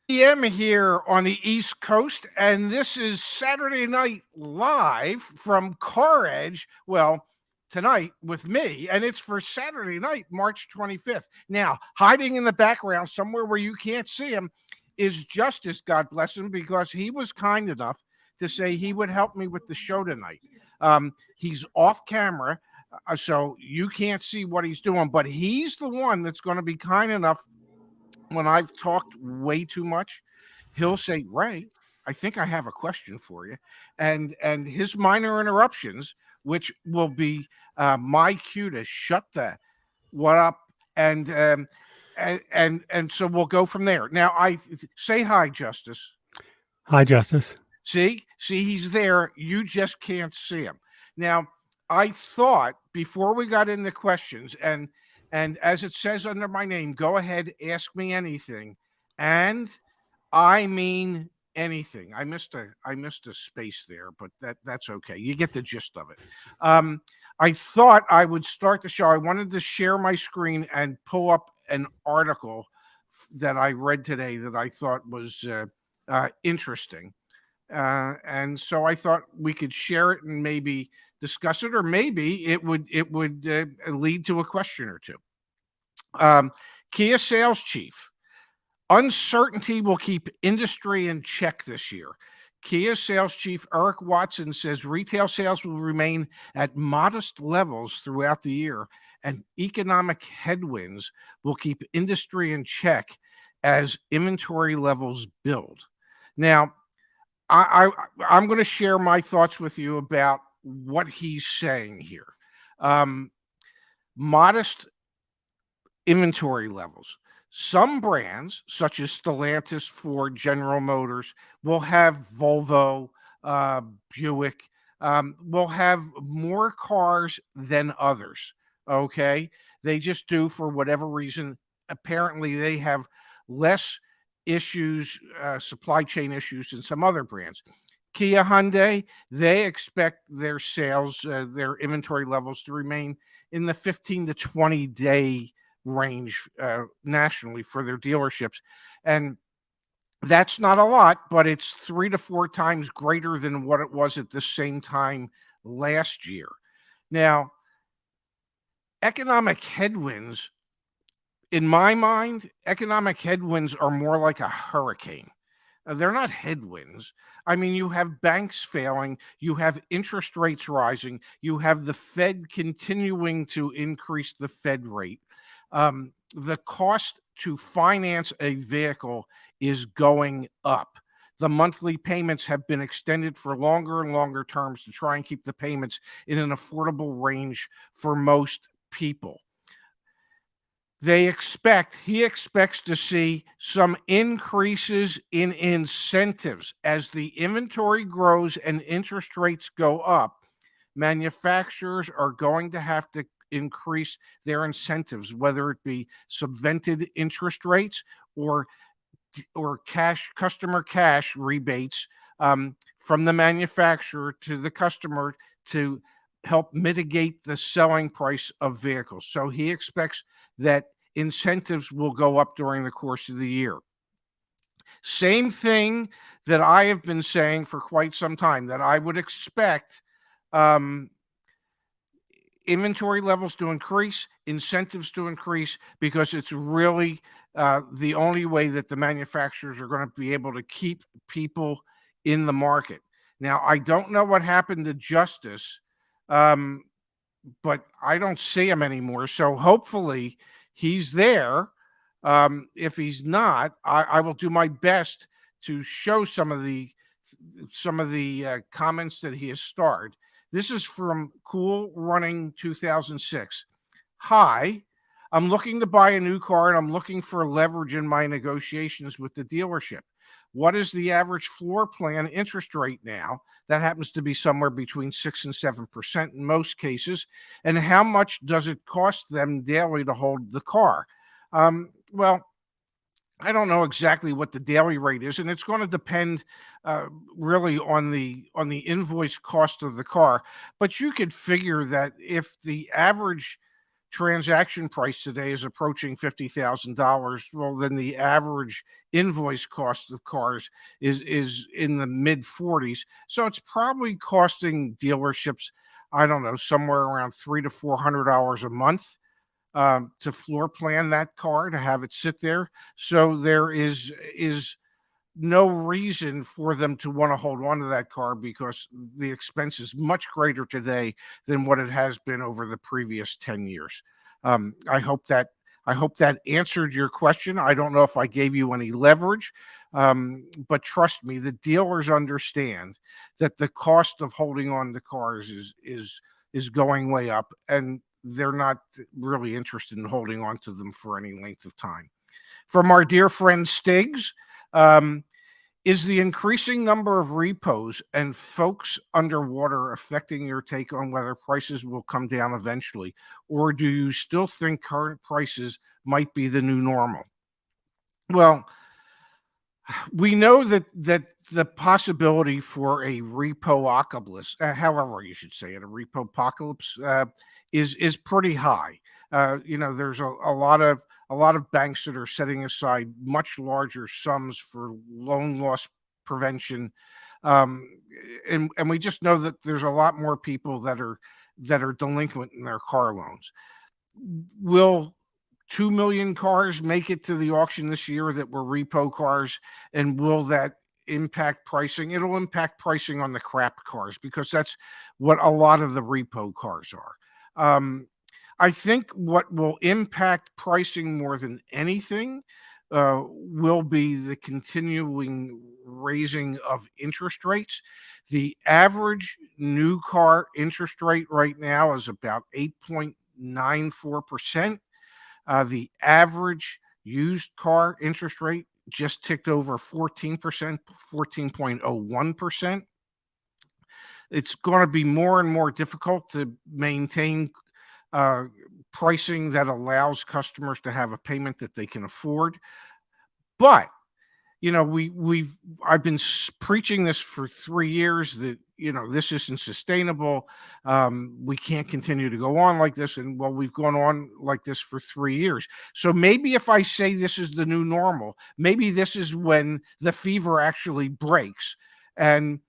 p.m. here on the East Coast, and this is Saturday Night Live from Car Edge. Well, tonight with me, and it's for Saturday night, March 25th. Now, hiding in the background, somewhere where you can't see him, is Justice, God bless him, because he was kind enough to say he would help me with the show tonight. He's off camera, so you can't see what he's doing, but he's the one that's going to be kind enough when I've talked way too much, he'll say, "Ray, I think I have a question for you," and his minor interruptions, which will be my cue to shut the what up, and and so we'll go from there. Now, I say hi, Justice. Hi, Justice. See, he's there. You just can't see him. Now, I thought before we got into questions, and as it says under my name, go ahead, ask me anything, and I mean anything. I missed a space there, but that's okay. You get the gist of it. I thought I would start the show. I wanted to share my screen and pull up an article that I read today that I thought was interesting. And so I thought we could share it and maybe discuss it, or maybe it would lead to a question or two. Um, Kia sales chief: uncertainty will keep industry in check this year. Kia sales chief Eric Watson says retail sales will remain at modest levels throughout the year, and economic headwinds will keep industry in check as inventory levels build. Now, I'm going to share my thoughts with you about what he's saying here. Um, Modest inventory levels. Some brands, such as Stellantis, Ford, General Motors, will have Volvo, uh, Buick, will have more cars than others. Okay. They just do for whatever reason. Apparently, they have less issues, supply chain issues than some other brands. Kia Hyundai, they expect their sales, their inventory levels to remain in the 15 to 20-day range nationally for their dealerships. And that's not a lot, but it's 3 to 4 times greater than what it was at the same time last year. Now, economic headwinds, in my mind, economic headwinds are more like a hurricane. They're not headwinds. I mean, you have banks failing, you have interest rates rising, you have the Fed continuing to increase the Fed rate. The cost to finance a vehicle is going up. The monthly payments have been extended for longer and longer terms to try and keep the payments in an affordable range for most people. He expects to see some increases in incentives as the inventory grows and interest rates go up. Manufacturers are going to have to increase their incentives, whether it be subvented interest rates or customer cash rebates, from the manufacturer to the customer to help mitigate the selling price of vehicles. So he expects that incentives will go up during the course of the year. Same thing that I have been saying for quite some time, that I would expect um, inventory levels to increase, incentives to increase, because it's really the only way that the manufacturers are going to be able to keep people in the market. Now, I don't know what happened to Justice, um, but I don't see him anymore. So hopefully he's there. If he's not, I will do my best to show some of the comments that he has starred. This is from Cool Running 2006. Hi, I'm looking to buy a new car and I'm looking for leverage in my negotiations with the dealership. What is the average floor plan interest rate now? That happens to be somewhere between 6 and 7% in most cases. And how much does it cost them daily to hold the car? Well, I don't know exactly what the daily rate is, and it's going to depend really on the invoice cost of the car. But you could figure that if the average transaction price today is approaching $50,000, well, then the average invoice cost of cars is in the mid 40s. So it's probably costing dealerships, I don't know, somewhere around $300 to $400 a month to floor plan that car, to have it sit there. So there is no reason for them to want to hold on to that car, because the expense is much greater today than what it has been over the previous 10 years. Um, I hope that I hope that answered your question. I don't know if I gave you any leverage, but trust me, the dealers understand that the cost of holding on to cars is going way up, and they're not really interested in holding on to them for any length of time. From our dear friend Stiggs, um, is the increasing number of repos and folks underwater affecting your take on whether prices will come down eventually? Or do you still think current prices might be the new normal? Well, we know that the possibility for a repo-ocalypse, however you should say it, a repo-apocalypse, is pretty high. There's a lot of banks that are setting aside much larger sums for loan loss prevention, um, and we just know that there's a lot more people that are delinquent in their car loans. Will 2 million cars make it to the auction this year that were repo cars? And will that impact pricing? It'll impact pricing on the crap cars, because that's what a lot of the repo cars are. I think what will impact pricing more than anything will be the continuing raising of interest rates. The average new car interest rate right now is about 8.94%. The average used car interest rate just ticked over 14%, 14.01%. It's going to be more and more difficult to maintain uh, pricing that allows customers to have a payment that they can afford. But I've been preaching this for 3 years, that this isn't sustainable. We can't continue to go on like this, and well, we've gone on like this for 3 years. So maybe if I say this is the new normal, maybe this is when the fever actually breaks, and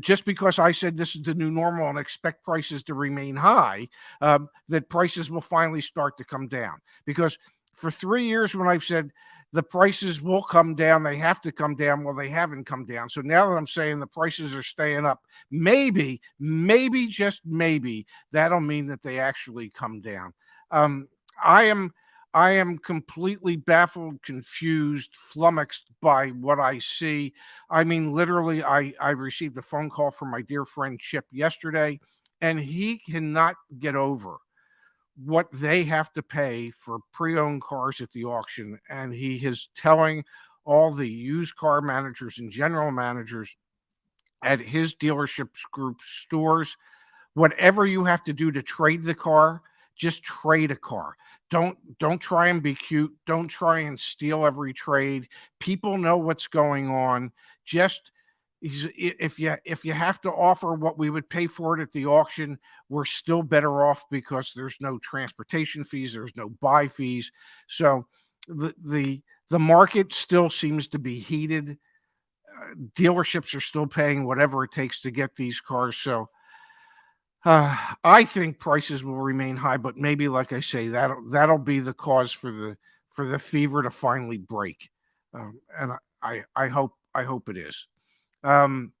just because I said this is the new normal and expect prices to remain high, that prices will finally start to come down. Because for 3 years, when I've said the prices will come down, they have to come down, well, they haven't come down. So now that I'm saying the prices are staying up, maybe, just maybe, that'll mean that they actually come down. Um, I am I am completely baffled, confused, flummoxed by what I see. I mean, literally, I received a phone call from my dear friend Chip yesterday, and he cannot get over what they have to pay for pre-owned cars at the auction. And he is telling all the used car managers and general managers at his dealerships group stores, whatever you have to do to trade the car, just trade a car. Don't try and be cute. Don't try and steal every trade. People know what's going on. Just if you have to offer what we would pay for it at the auction, we're still better off because there's no transportation fees, there's no buy fees. So the market still seems to be heated. Dealerships are still paying whatever it takes to get these cars. So I think prices will remain high, but maybe, like I say, that'll be the cause for the fever to finally break, and I hope it is. Um,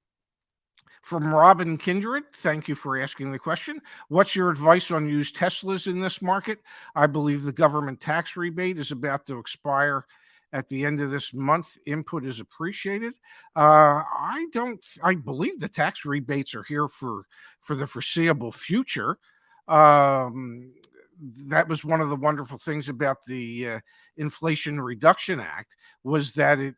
from Robin Kindred, thank you for asking the question. What's your advice on used Teslas in this market? I believe the government tax rebate is about to expire at the end of this month. Input is appreciated. I believe the tax rebates are here for the foreseeable future. That was one of the wonderful things about the Inflation Reduction Act, was that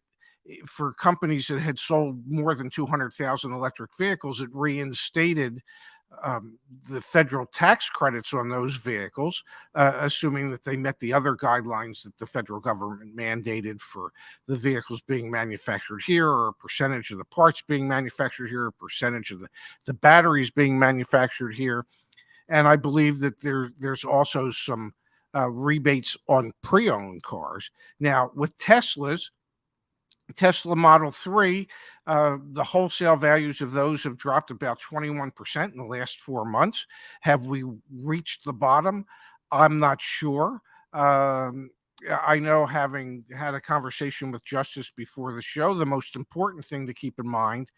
for companies that had sold more than 200,000 electric vehicles, it reinstated the federal tax credits on those vehicles, assuming that they met the other guidelines that the federal government mandated for the vehicles being manufactured here, or a percentage of the parts being manufactured here, a percentage of the batteries being manufactured here. And I believe that there's also some rebates on pre-owned cars. Now, with Tesla Model 3, the wholesale values of those have dropped about 21% in the last 4 months. Have we reached the bottom? I'm not sure. I know, having had a conversation with Justice before the show, the most important thing to keep in mind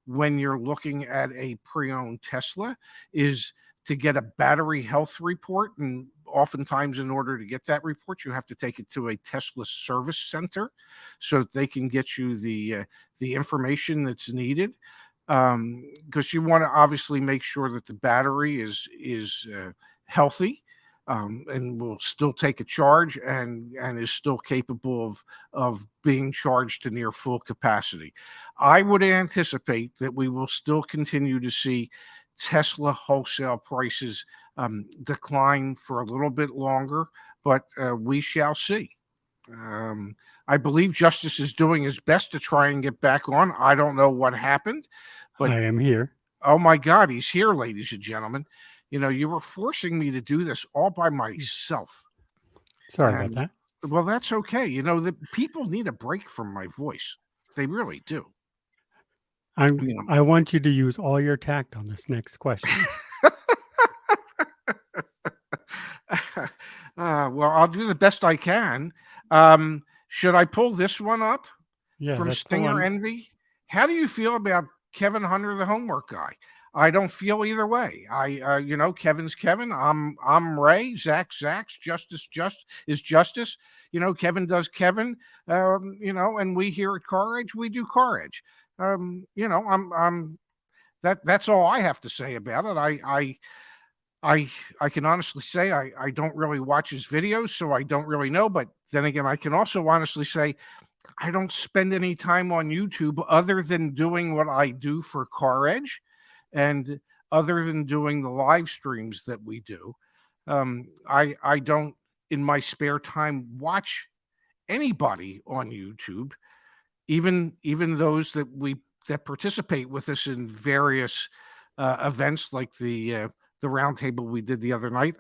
when you're looking at a pre-owned Tesla is to get a battery health report. And oftentimes, in order to get that report, you have to take it to a Tesla service center so that they can get you the information that's needed. Because you want to obviously make sure that the battery is healthy, and will still take a charge, and is still capable of being charged to near full capacity. I would anticipate that we will still continue to see Tesla wholesale prices decline for a little bit longer, but we shall see. I believe Justice is doing his best to try and get back on. I don't know what happened, but I am here. oh my God, he's here, ladies and gentlemen. You were forcing me to do this all by myself. Sorry about that. Well, that's okay. The people need a break from my voice. They really do. I want you to use all your tact on this next question. Well, I'll do the best I can. Should I pull this one up Yeah, from that's the Stinger one. Envy? How do you feel about Kevin Hunter, the homework guy? I don't feel either way. Kevin's Kevin. I'm Ray. Zach's Justice is Justice. Kevin does Kevin. And we here at Car Edge, we do Car Edge. I'm that's all I have to say about it. I can honestly say I don't really watch his videos, so I don't really know. But then again, I can also honestly say I don't spend any time on YouTube other than doing what I do for Car Edge, and other than doing the live streams that we do. I don't, in my spare time, watch anybody on YouTube, even those that participate with us in various events like the roundtable we did the other night.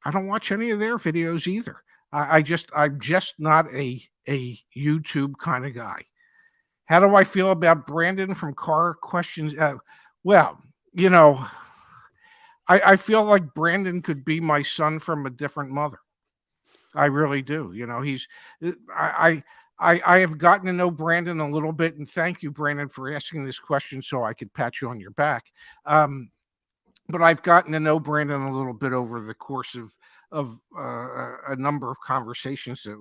I don't watch any of their videos either. I'm just not a YouTube kind of guy. How do I feel about Brandon from Car Questions? Well, I feel like Brandon could be my son from a different mother. I really do. I have gotten to know Brandon a little bit, and thank you, Brandon, for asking this question so I could pat you on your back. But I've gotten to know Brandon a little bit over the course of a number of conversations that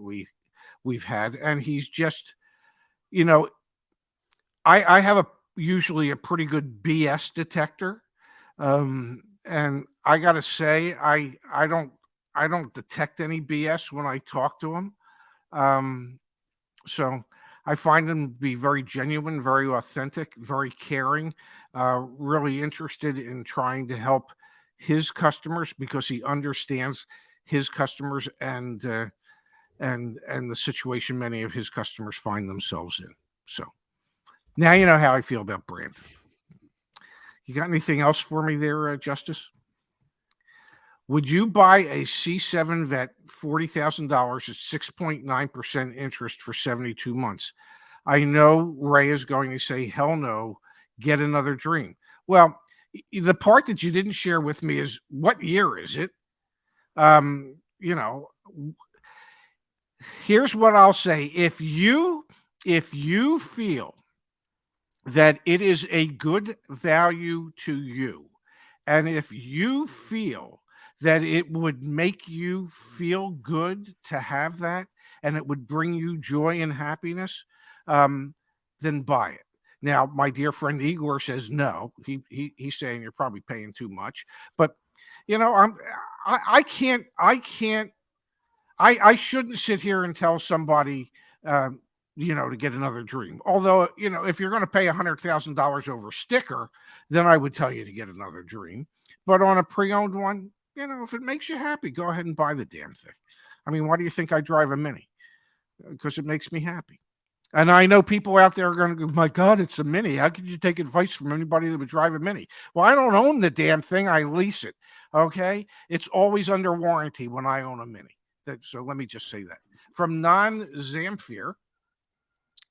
we've had, and he's just, I have usually a pretty good BS detector, and I gotta say I don't detect any BS when I talk to him. So I find him to be very genuine, very authentic, very caring, really interested in trying to help his customers because he understands his customers and the situation many of his customers find themselves in. So now you know how I feel about Brandon. You got anything else for me there, Justice? Would you buy a C7 Vet, $40,000 at 6.9% interest for 72 months? I know Ray is going to say, hell no, get another dream. Well, the part that you didn't share with me is, what year is it? Here's what I'll say. If you feel that it is a good value to you, and if you feel that it would make you feel good to have that, and it would bring you joy and happiness, then buy it. Now, my dear friend Igor says no. He's saying you're probably paying too much. But I shouldn't sit here and tell somebody to get another dream. Although, if you're going to pay $100,000 over a sticker, then I would tell you to get another dream. But on a pre-owned one, if it makes you happy, go ahead and buy the damn thing. I mean, why do you think I drive a Mini? Because it makes me happy. And I know people out there are going to go, my God, it's a Mini. How could you take advice from anybody that would drive a Mini? Well, I don't own the damn thing. I lease it. Okay. It's always under warranty when I own a Mini. So let me just say that. From non-Zamfir,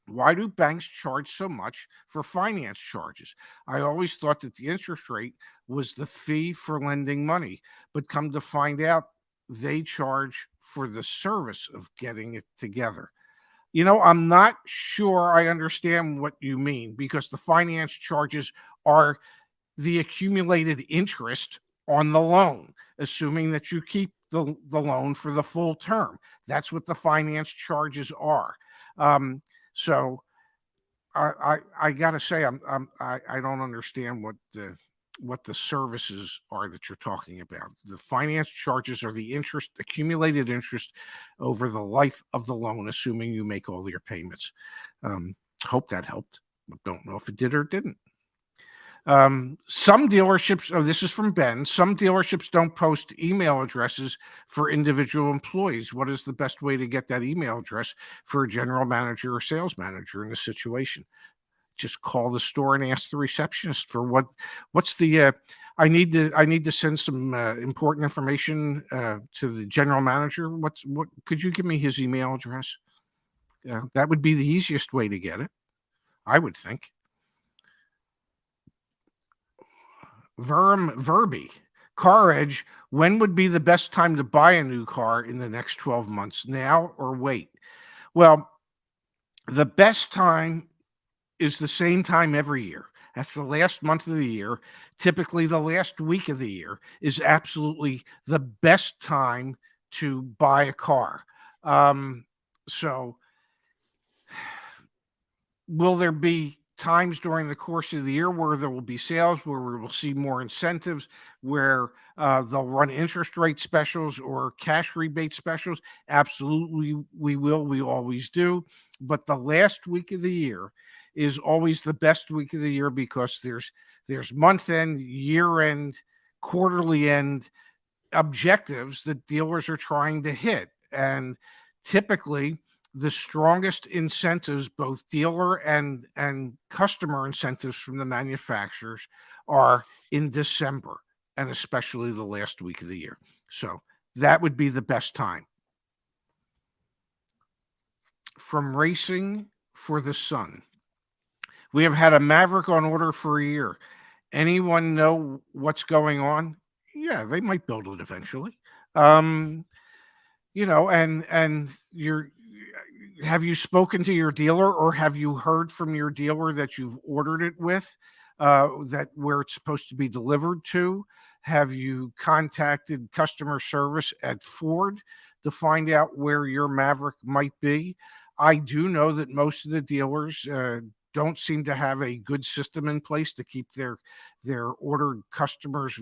why do banks charge so much for finance charges? I always thought that the interest rate was the fee for lending money, but come to find out they charge for the service of getting it together. I'm not sure I understand what you mean, because the finance charges are the accumulated interest on the loan, assuming that you keep the loan for the full term. That's what the finance charges are. So I gotta say, I don't understand what the services are that you're talking about. The finance charges are the interest, accumulated interest over the life of the loan, assuming you make all your payments. Hope that helped, but don't know if it did or didn't. Some dealerships, this is from Ben, some dealerships don't post email addresses for individual employees. What is the best way to get that email address for a general manager or sales manager in this situation? Just call the store and ask the receptionist for what's the I need to send some important information to the general manager. What could you give me his email address? Yeah, that would be the easiest way to get it, I would think. Verby, Car Edge, when would be the best time to buy a new car in the next 12 months, now or wait? Well, the best time is the same time every year. That's the last month of the year. Typically, the last week of the year is absolutely the best time to buy a car. So, will there be times during the course of the year where there will be sales, where we will see more incentives, where they'll run interest rate specials or cash rebate specials? Absolutely, we will. We always do. But the last week of the year is always the best week of the year, because there's month end, year end, quarterly end objectives that dealers are trying to hit. And typically, the strongest incentives, both dealer and customer incentives from the manufacturers, are in December, and especially the last week of the year. So that would be the best time. From Racing for the Sun, we have had a Maverick on order for a year. Anyone know what's going on? Yeah, they might build it eventually. And have you spoken to your dealer, or have you heard from your dealer that you've ordered it with, that where it's supposed to be delivered to? Have you contacted customer service at Ford to find out where your Maverick might be? I do know that most of the dealers don't seem to have a good system in place to keep their ordered customers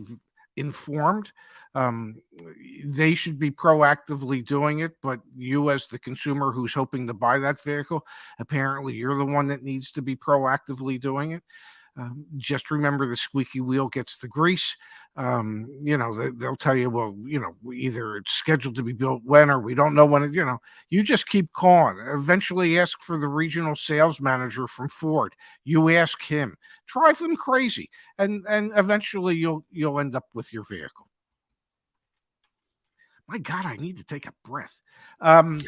informed. They should be proactively doing it, but you, as the consumer who's hoping to buy that vehicle, apparently you're the one that needs to be proactively doing it. Just remember, the squeaky wheel gets the grease. They'll tell you, well, either it's scheduled to be built when, or we don't know when it, you just keep calling. Eventually ask for the regional sales manager from Ford. You ask him, drive them crazy, and eventually you'll end up with your vehicle. My God, I need to take a breath. From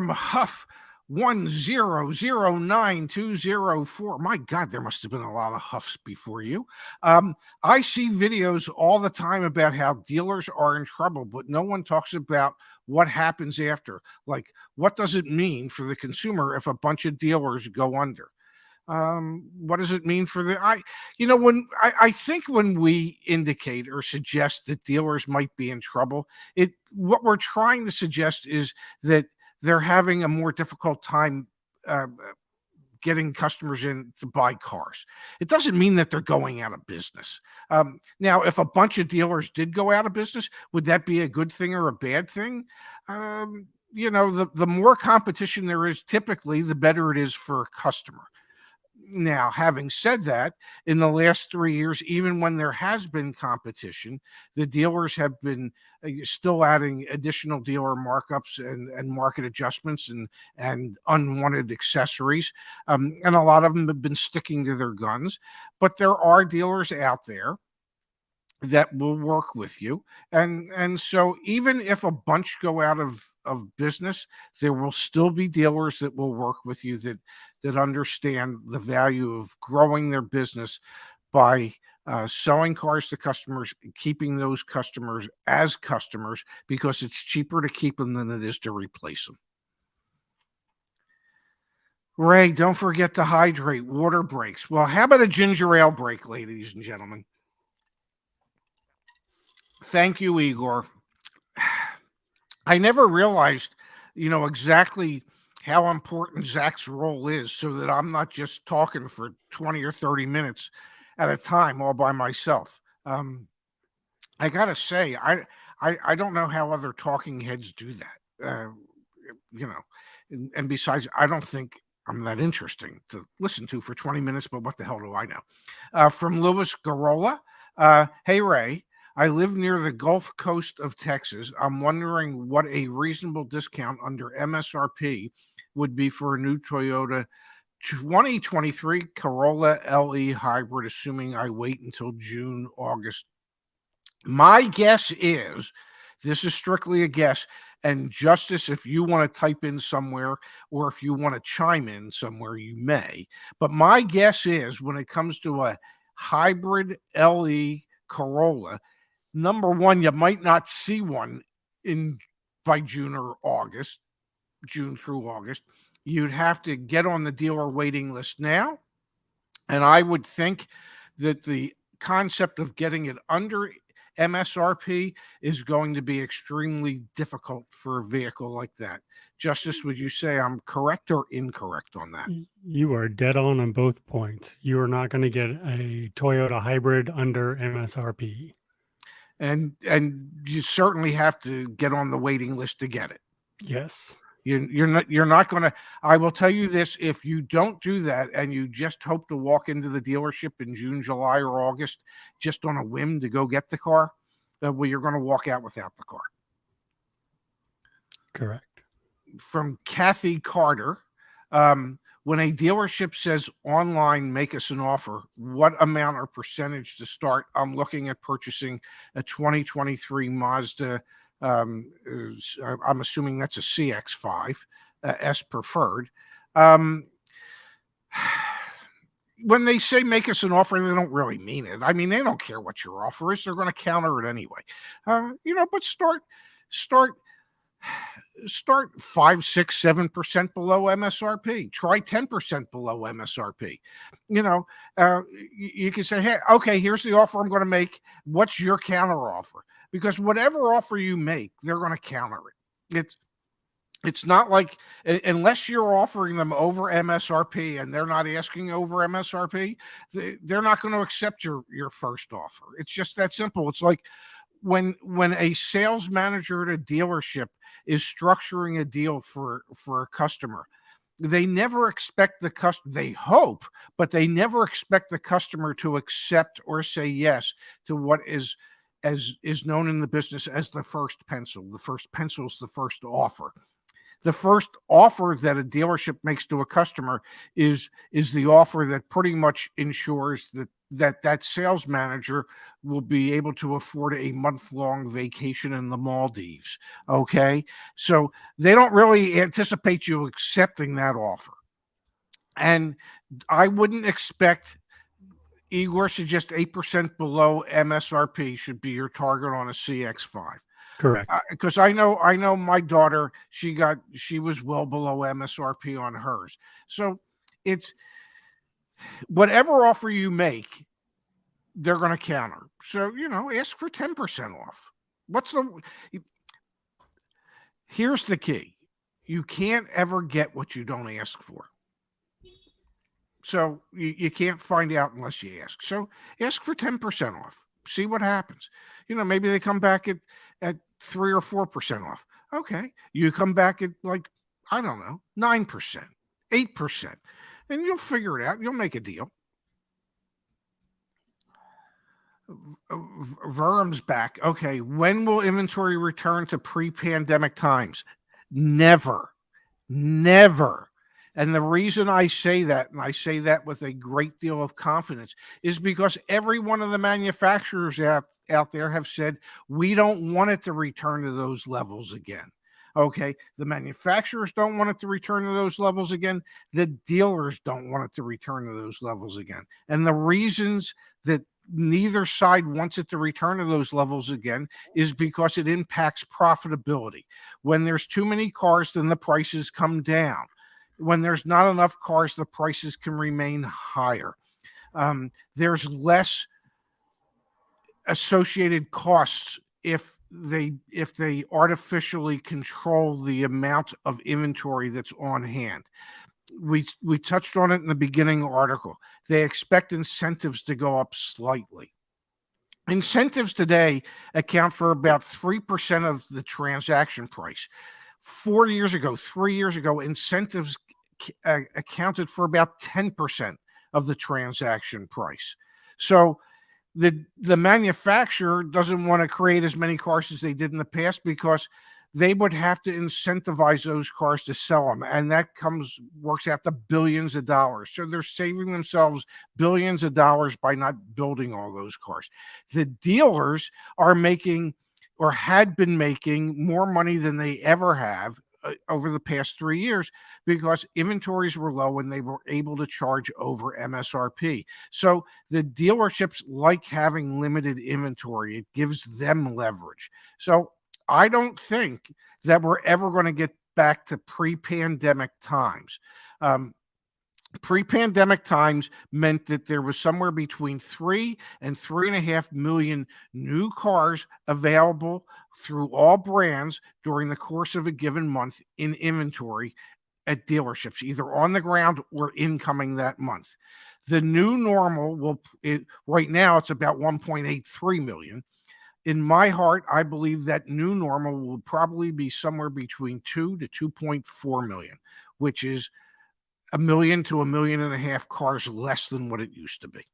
Huff 1009204. My God, there must have been a lot of Huffs before you. I see videos all the time about how dealers are in trouble, but no one talks about what happens after. Like, what does it mean for the consumer if a bunch of dealers go under? What does it mean for I think when we indicate or suggest that dealers might be in trouble, what we're trying to suggest is that they're having a more difficult time getting customers in to buy cars. It doesn't mean that they're going out of business. Now, if a bunch of dealers did go out of business, would that be a good thing or a bad thing? The more competition there is, typically, the better it is for a customer. Now, having said that, in the last 3 years, even when there has been competition, the dealers have been still adding additional dealer markups and market adjustments and unwanted accessories. And a lot of them have been sticking to their guns. But there are dealers out there that will work with you. And so even if a bunch go out of business, there will still be dealers that will work with you that understand the value of growing their business by selling cars to customers, keeping those customers as customers, because it's cheaper to keep them than it is to replace them. Ray, don't forget to hydrate. Water breaks. Well, how about a ginger ale break, ladies and gentlemen? Thank you, Igor. I never realized, exactly how important Zach's role is, so that I'm not just talking for 20 or 30 minutes at a time all by myself. I gotta say, I don't know how other talking heads do that. And besides, I don't think I'm that interesting to listen to for 20 minutes, but what the hell do I know? From Louis Garola. Hey, Ray, I live near the Gulf Coast of Texas. I'm wondering what a reasonable discount under MSRP would be for a new Toyota 2023 Corolla LE hybrid, assuming I wait until June, August. My guess is, this is strictly a guess, and Justice, if you want to type in somewhere or if you want to chime in somewhere, you may. But my guess is, when it comes to a hybrid LE Corolla, number one, you might not see one by June or August, June through August. You'd have to get on the dealer waiting list now. And I would think that the concept of getting it under MSRP is going to be extremely difficult for a vehicle like that. Justice, would you say I'm correct or incorrect on that? You are dead on both points. You are not going to get a Toyota hybrid under MSRP. And you certainly have to get on the waiting list to get it. Yes. You're not going to. I will tell you this: if you don't do that and you just hope to walk into the dealership in June, July, or August just on a whim to go get the car, well, you're going to walk out without the car. Correct. From Kathy Carter, when a dealership says online, make us an offer, what amount or percentage to start? I'm looking at purchasing a 2023 Mazda. I'm assuming that's a CX-5, S preferred. When they say make us an offer, they don't really mean it. I mean, they don't care what your offer is. They're going to counter it anyway. But start 5, 6, 7% below MSRP. Try 10% below MSRP. You can say, hey, okay, here's the offer I'm going to make. What's your counter offer? Because whatever offer you make, they're going to counter it. It's not like, unless you're offering them over MSRP and they're not asking over MSRP, they're not going to accept your first offer. It's just that simple. It's like when a sales manager at a dealership is structuring a deal for a customer, they never expect the customer, they hope, but they never expect the customer to accept or say yes to what is known in the business as the first pencil. The first pencil is the first offer. The first offer that a dealership makes to a customer is the offer that pretty much ensures that sales manager will be able to afford a month-long vacation in the Maldives. Okay, so they don't really anticipate you accepting that offer, and I wouldn't expect. Igor suggests 8% below MSRP should be your target on a CX-5. Correct. Because I know my daughter, she was well below MSRP on hers. So it's whatever offer you make, they're going to counter. So, ask for 10% off. Here's the key. You can't ever get what you don't ask for. So you can't find out unless you ask. So ask for 10% off. See what happens. Maybe they come back at 3 or 4% off. Okay. You come back at 9%, 8%, and you'll figure it out. You'll make a deal. Verm's back. Okay. When will inventory return to pre-pandemic times? Never. And the reason I say that, and I say that with a great deal of confidence, is because every one of the manufacturers out there have said, we don't want it to return to those levels again. Okay. The manufacturers don't want it to return to those levels again. The dealers don't want it to return to those levels again. And the reasons that neither side wants it to return to those levels again is because it impacts profitability. When there's too many cars, then the prices come down. When there's not enough cars, the prices can remain higher. There's less associated costs if they artificially control the amount of inventory that's on hand. We touched on it in the beginning article. They expect incentives to go up slightly. Incentives today account for about 3% of the transaction price. 3 years ago, incentives accounted for about 10% of the transaction price. So the manufacturer doesn't want to create as many cars as they did in the past because they would have to incentivize those cars to sell them. And that works out to billions of dollars. So they're saving themselves billions of dollars by not building all those cars. The dealers are making, or had been making, more money than they ever have over the past 3 years because inventories were low and they were able to charge over MSRP. So the dealerships like having limited inventory. It gives them leverage. So I don't think that we're ever going to get back to pre-pandemic times. Pre-pandemic times meant that there was somewhere between 3 and 3.5 million new cars available through all brands during the course of a given month in inventory at dealerships, either on the ground or incoming that month. The new normal right now it's about 1.83 million. In my heart, I believe that new normal will probably be somewhere between 2 to 2.4 million, which is 1 million to 1.5 million cars less than what it used to be.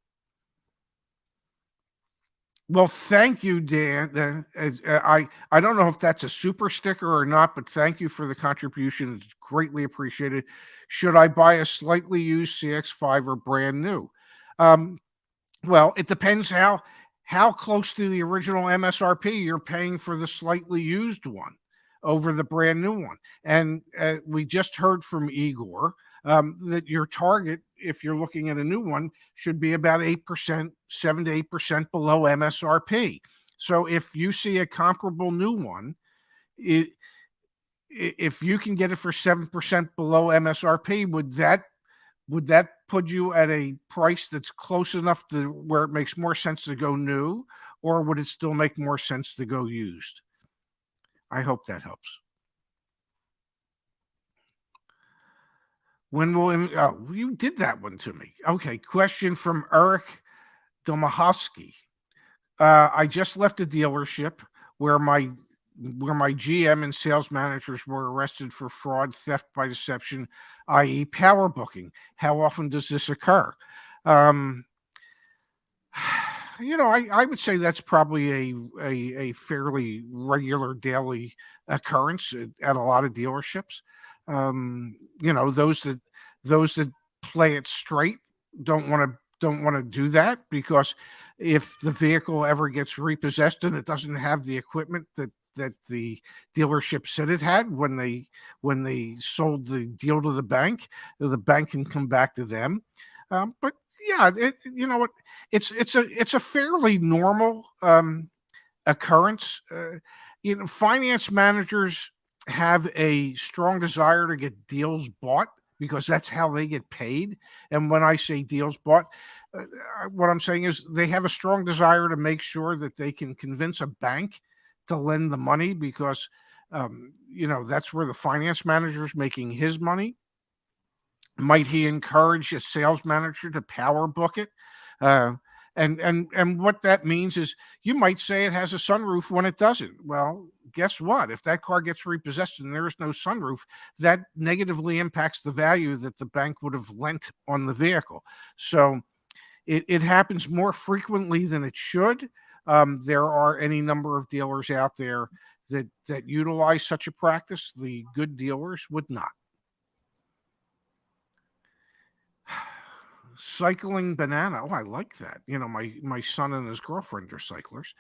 Well, thank you, Dan. I don't know if that's a super sticker or not, but thank you for the contribution. It's greatly appreciated. Should I buy a slightly used CX-5 or brand new? Well, it depends how close to the original MSRP you're paying for the slightly used one over the brand new one. And we just heard from Igor that your target, if you're looking at a new one, should be about 8%, 7 to 8% below MSRP. So if you see a comparable new one, if you can get it for 7% below MSRP, would that put you at a price that's close enough to where it makes more sense to go new, or would it still make more sense to go used? I hope that helps. When will you did that one to me? Okay, question from Eric Domahovsky. I just left a dealership where my GM and sales managers were arrested for fraud, theft by deception, i.e., power booking. How often does this occur? I would say that's probably a fairly regular daily occurrence at a lot of dealerships. Those that play it straight don't want to do that, because if the vehicle ever gets repossessed and it doesn't have the equipment that the dealership said it had when they sold the deal to the bank can come back to them. But yeah, it's a fairly normal occurrence. Finance managers have a strong desire to get deals bought because that's how they get paid. And when I say deals bought, what I'm saying is they have a strong desire to make sure that they can convince a bank to lend the money, because that's where the finance manager is making his money. Might he encourage a sales manager to power book it? And what that means is you might say it has a sunroof when it doesn't. Well, guess what? If that car gets repossessed and there is no sunroof, that negatively impacts the value that the bank would have lent on the vehicle. So it happens more frequently than it should. There are any number of dealers out there that utilize such a practice. The good dealers would not. Cycling banana. Oh, I like that. My son and his girlfriend are cyclers.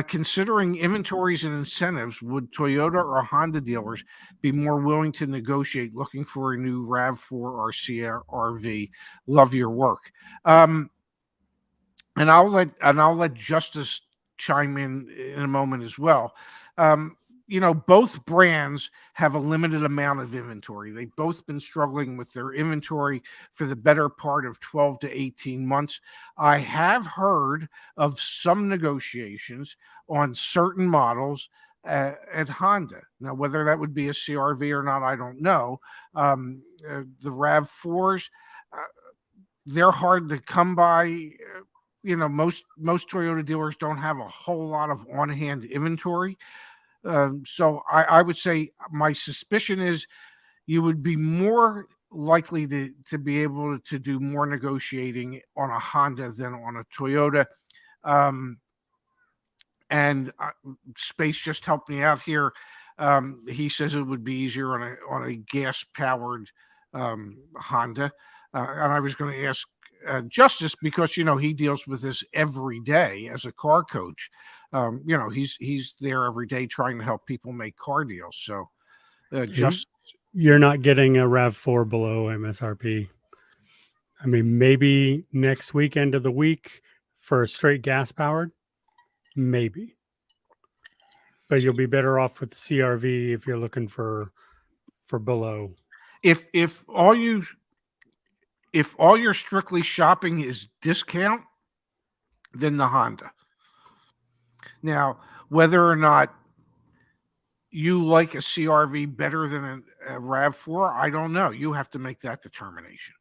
Considering inventories and incentives, would Toyota or Honda dealers be more willing to negotiate looking for a new RAV4 or CR-V? Love your work. And I'll let Justice chime in a moment as well. Um, both brands have a limited amount of inventory. They've both been struggling with their inventory for the better part of 12 to 18 months. I have heard of some negotiations on certain models at Honda. Now, whether that would be a CRV or not, I don't know. The RAV4s, uh, they're hard to come by. Most Toyota dealers don't have a whole lot of on-hand inventory. So I would say my suspicion is you would be more likely to be able to do more negotiating on a Honda than on a Toyota. Um, and Space just helped me out here. He says it would be easier on a gas powered Honda. And I was going to ask Justice, because he deals with this every day as a car coach. He's there every day trying to help people make car deals. So just You're not getting a RAV4 below MSRP. I mean, maybe next weekend of the week for a straight gas powered, maybe. But you'll be better off with the CRV if you're looking for below. If all your strictly shopping is discount, then the Honda. Now, whether or not you like a CRV better than a RAV4, I don't know. You have to make that determination.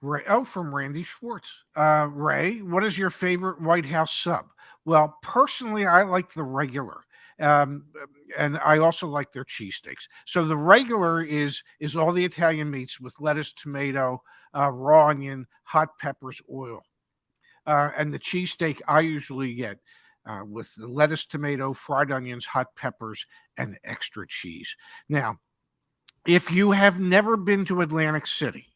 Ray, from Randy Schwartz. Ray, what is your favorite White House sub? Well, personally, I like the regular. And I also like their cheesesteaks. So the regular is all the Italian meats with lettuce, tomato, raw onion, hot peppers, oil. And the cheesesteak I usually get with the lettuce, tomato, fried onions, hot peppers, and extra cheese. Now, if you have never been to Atlantic City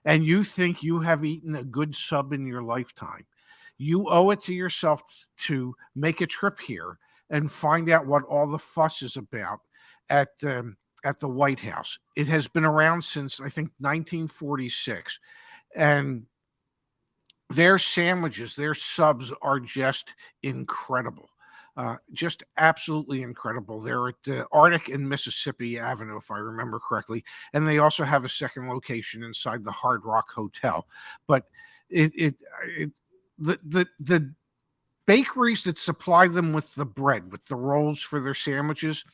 and you think you have eaten a good sub in your lifetime, you owe it to yourself to make a trip here and find out what all the fuss is about at the White House. It has been around since, I think, 1946. And their sandwiches, their subs are just incredible. Just absolutely incredible. They're at Arctic and Mississippi Avenue, if I remember correctly. And they also have a second location inside the Hard Rock Hotel. But the bakeries that supply them with the bread, with the rolls for their sandwiches,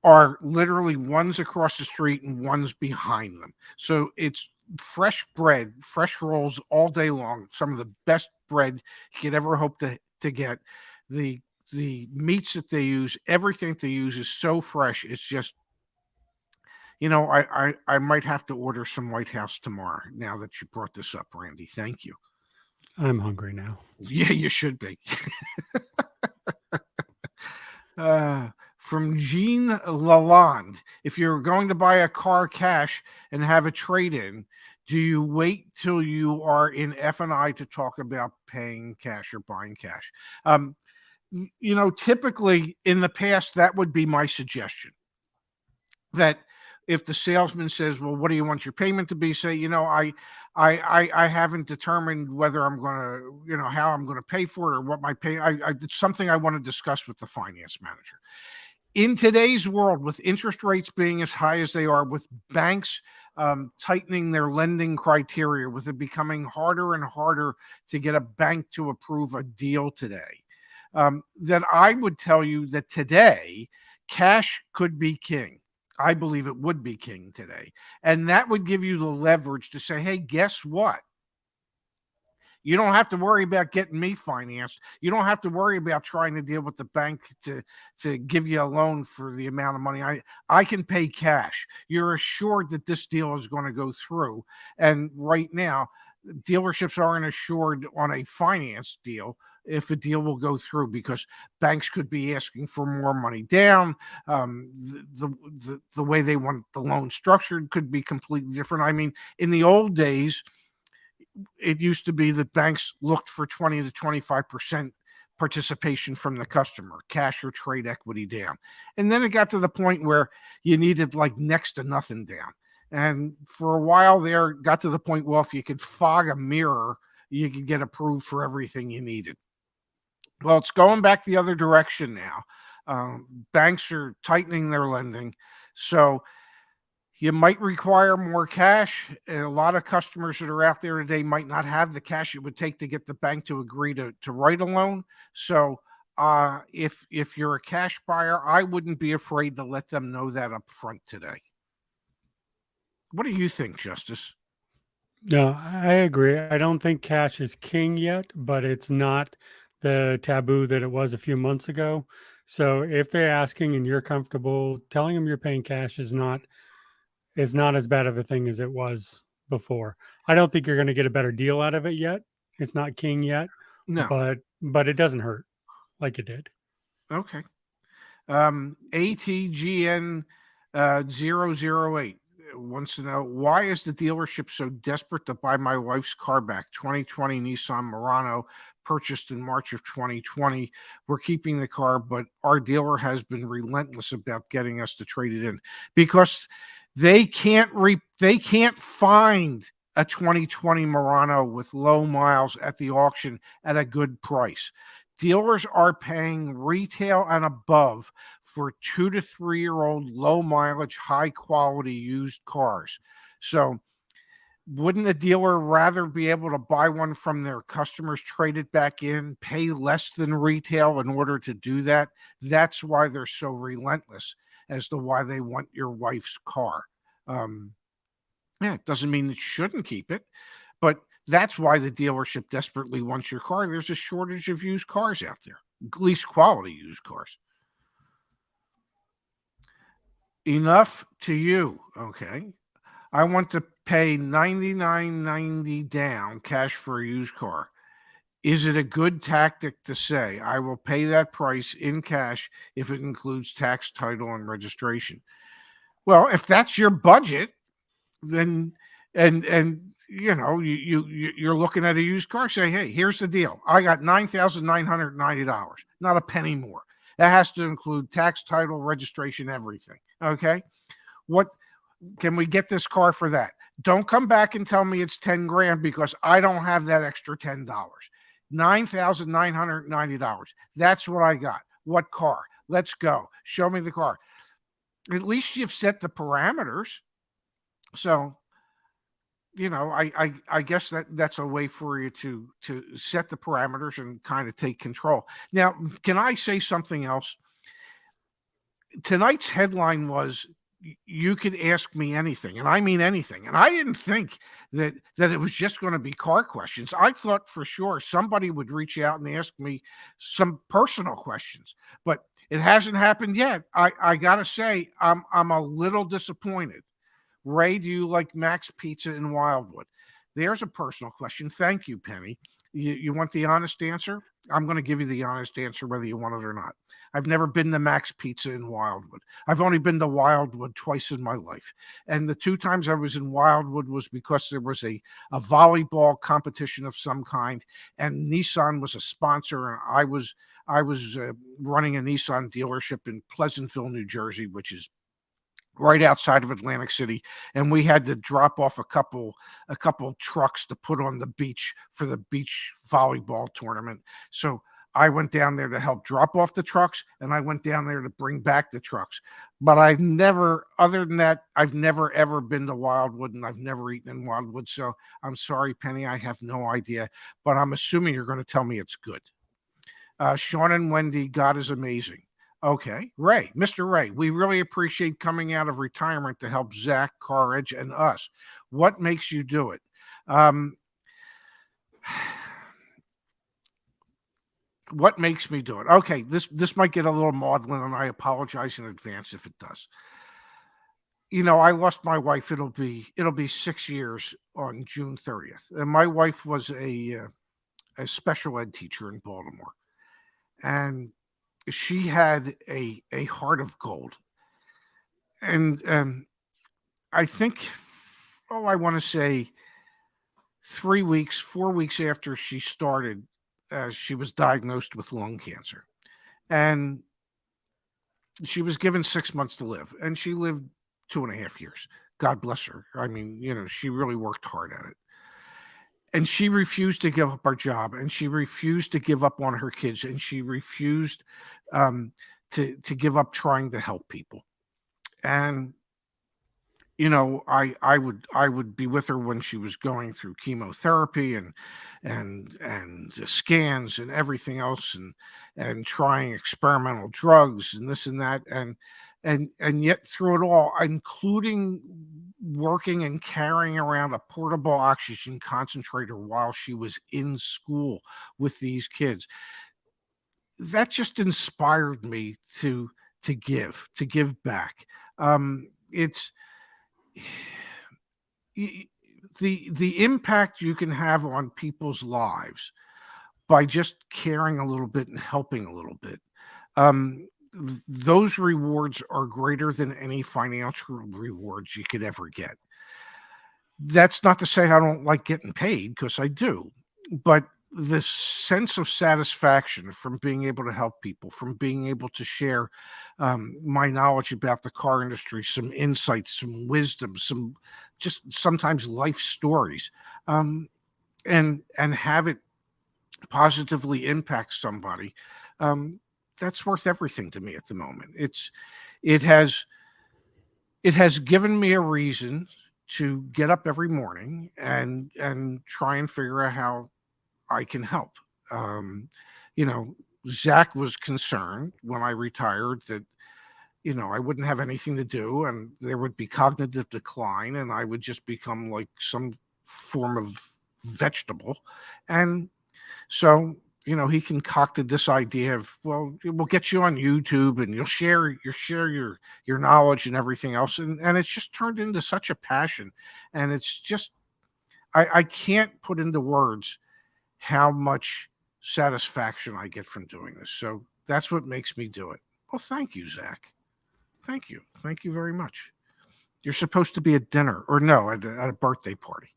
are literally one's across the street and one's behind them. So it's fresh bread, fresh rolls all day long. Some of the best bread you could ever hope to get. The meats that they use, everything they use is so fresh. It's just, I might have to order some White House tomorrow now that you brought this up, Randy. Thank you. I'm hungry now. Yeah, you should be. From Jean Lalonde, if you're going to buy a car cash and have a trade-in, do you wait till you are in F&I to talk about paying cash or buying cash? Typically in the past, that would be my suggestion. That if the salesman says, well, what do you want your payment to be? Say, I haven't determined whether I'm going to, how I'm going to pay for it or what my pay. It's something I want to discuss with the finance manager. In today's world, with interest rates being as high as they are, with banks tightening their lending criteria, with it becoming harder and harder to get a bank to approve a deal today, that I would tell you that today, cash could be king. I believe it would be king today. And that would give you the leverage to say, hey, guess what? You don't have to worry about getting me financed. You don't have to worry about trying to deal with the bank to give you a loan for the amount of money. I can pay cash. You're assured that this deal is going to go through. And right now, dealerships aren't assured on a finance deal if a deal will go through, because banks could be asking for more money down. The way they want the loan structured could be completely different. I mean, in the old days, it used to be that banks looked for 20 to 25% participation from the customer, cash or trade equity down. And then it got to the point where you needed like next to nothing down. And for a while there, got to the point, well, if you could fog a mirror, you could get approved for everything you needed. Well, it's going back the other direction now. Banks are tightening their lending. So you might require more cash. And a lot of customers that are out there today might not have the cash it would take to get the bank to agree to write a loan. So if you're a cash buyer, I wouldn't be afraid to let them know that up front today. What do you think, Justice? No, I agree. I don't think cash is king yet, but it's not the taboo that it was a few months ago. So if they're asking and you're comfortable, telling them you're paying cash is not as bad of a thing as it was before. I don't think you're going to get a better deal out of it yet. It's not king yet, No. but it doesn't hurt like it did. Okay. ATGN 008 wants to know, why is the dealership so desperate to buy my wife's car back? 2020 Nissan Murano, purchased in March of 2020. We're keeping the car, but our dealer has been relentless about getting us to trade it in, because they can't find a 2020 Murano with low miles at the auction at a good price. Dealers are paying retail and above for 2 to 3 year old low mileage, high quality used cars. So wouldn't a dealer rather be able to buy one from their customers, trade it back in, pay less than retail in order to do that? That's why they're so relentless as to why they want your wife's car. Yeah, it doesn't mean that you shouldn't keep it, but that's why the dealership desperately wants your car. There's a shortage of used cars out there, at least quality used cars. Enough to you. Okay. I want to pay $99.90 down cash for a used car. Is it a good tactic to say I will pay that price in cash if it includes tax, title, and registration? Well, if that's your budget, then and you're looking at a used car, say, hey, here's the deal. I got $9,990, not a penny more. That has to include tax, title, registration, everything. Okay. What can we get this car for that? Don't come back and tell me it's 10 grand, because I don't have that extra $10. $9,990. That's what I got. What car? Let's go. Show me the car. At least you've set the parameters. So, I guess that's a way for you to set the parameters and kind of take control. Now, can I say something else? Tonight's headline was, you could ask me anything, and I mean anything. And I didn't think that it was just going to be car questions. I thought for sure somebody would reach out and ask me some personal questions, but it hasn't happened yet. I gotta say, I'm a little disappointed. Ray, do you like Max Pizza in Wildwood? There's a personal question. Thank you, Penny. You want the honest answer? I'm going to give you the honest answer whether you want it or not. I've never been to Max Pizza in Wildwood. I've only been to Wildwood twice in my life. And the 2 times I was in Wildwood was because there was a volleyball competition of some kind, and Nissan was a sponsor, and I was running a Nissan dealership in Pleasantville, New Jersey, which is right outside of Atlantic City, and we had to drop off a couple trucks to put on the beach for the beach volleyball tournament. So I went down there to help drop off the trucks, and I went down there to bring back the trucks. But other than that, I've never ever been to Wildwood, and I've never eaten in Wildwood. So I'm sorry, Penny, I have no idea, but I'm assuming you're going to tell me it's good. Sean and Wendy, God is amazing. Okay, Ray, Mr. Ray, we really appreciate coming out of retirement to help Zach, Car Edge, and us. What makes you do it? What makes me do it? Okay, this might get a little maudlin, and I apologize in advance if it does. I lost my wife. It'll be 6 years on June 30th, and my wife was a a special ed teacher in Baltimore, and she had a heart of gold. And I think, oh, I want to say 3 weeks, 4 weeks after she started, she was diagnosed with lung cancer, and she was given 6 months to live, and she lived 2.5 years. God bless her. I mean, she really worked hard at it. And she refused to give up her job, and she refused to give up on her kids, and she refused um, to give up trying to help people. And I would be with her when she was going through chemotherapy and scans and everything else, and trying experimental drugs and this and that, and yet through it all, including working and carrying around a portable oxygen concentrator while she was in school with these kids, that just inspired me to give back. It's y- the impact you can have on people's lives by just caring a little bit and helping a little bit. Those rewards are greater than any financial rewards you could ever get. That's not to say I don't like getting paid, because I do, but the sense of satisfaction from being able to help people, from being able to share my knowledge about the car industry, some insights, some wisdom, some just sometimes life stories, um, and have it positively impact somebody, um, that's worth everything to me at the moment. It has it has given me a reason to get up every morning and try and figure out how I can help. Um, you know, Zach was concerned when I retired that I wouldn't have anything to do, and there would be cognitive decline, and I would just become like some form of vegetable. And so, he concocted this idea of, well, we'll get you on YouTube and you'll share your knowledge and everything else. And it's just turned into such a passion. And it's just I can't put into words how much satisfaction I get from doing this. So that's what makes me do it. Well, thank you, Zach. Thank you. Thank you very much. You're supposed to be at dinner, or no, at a birthday party.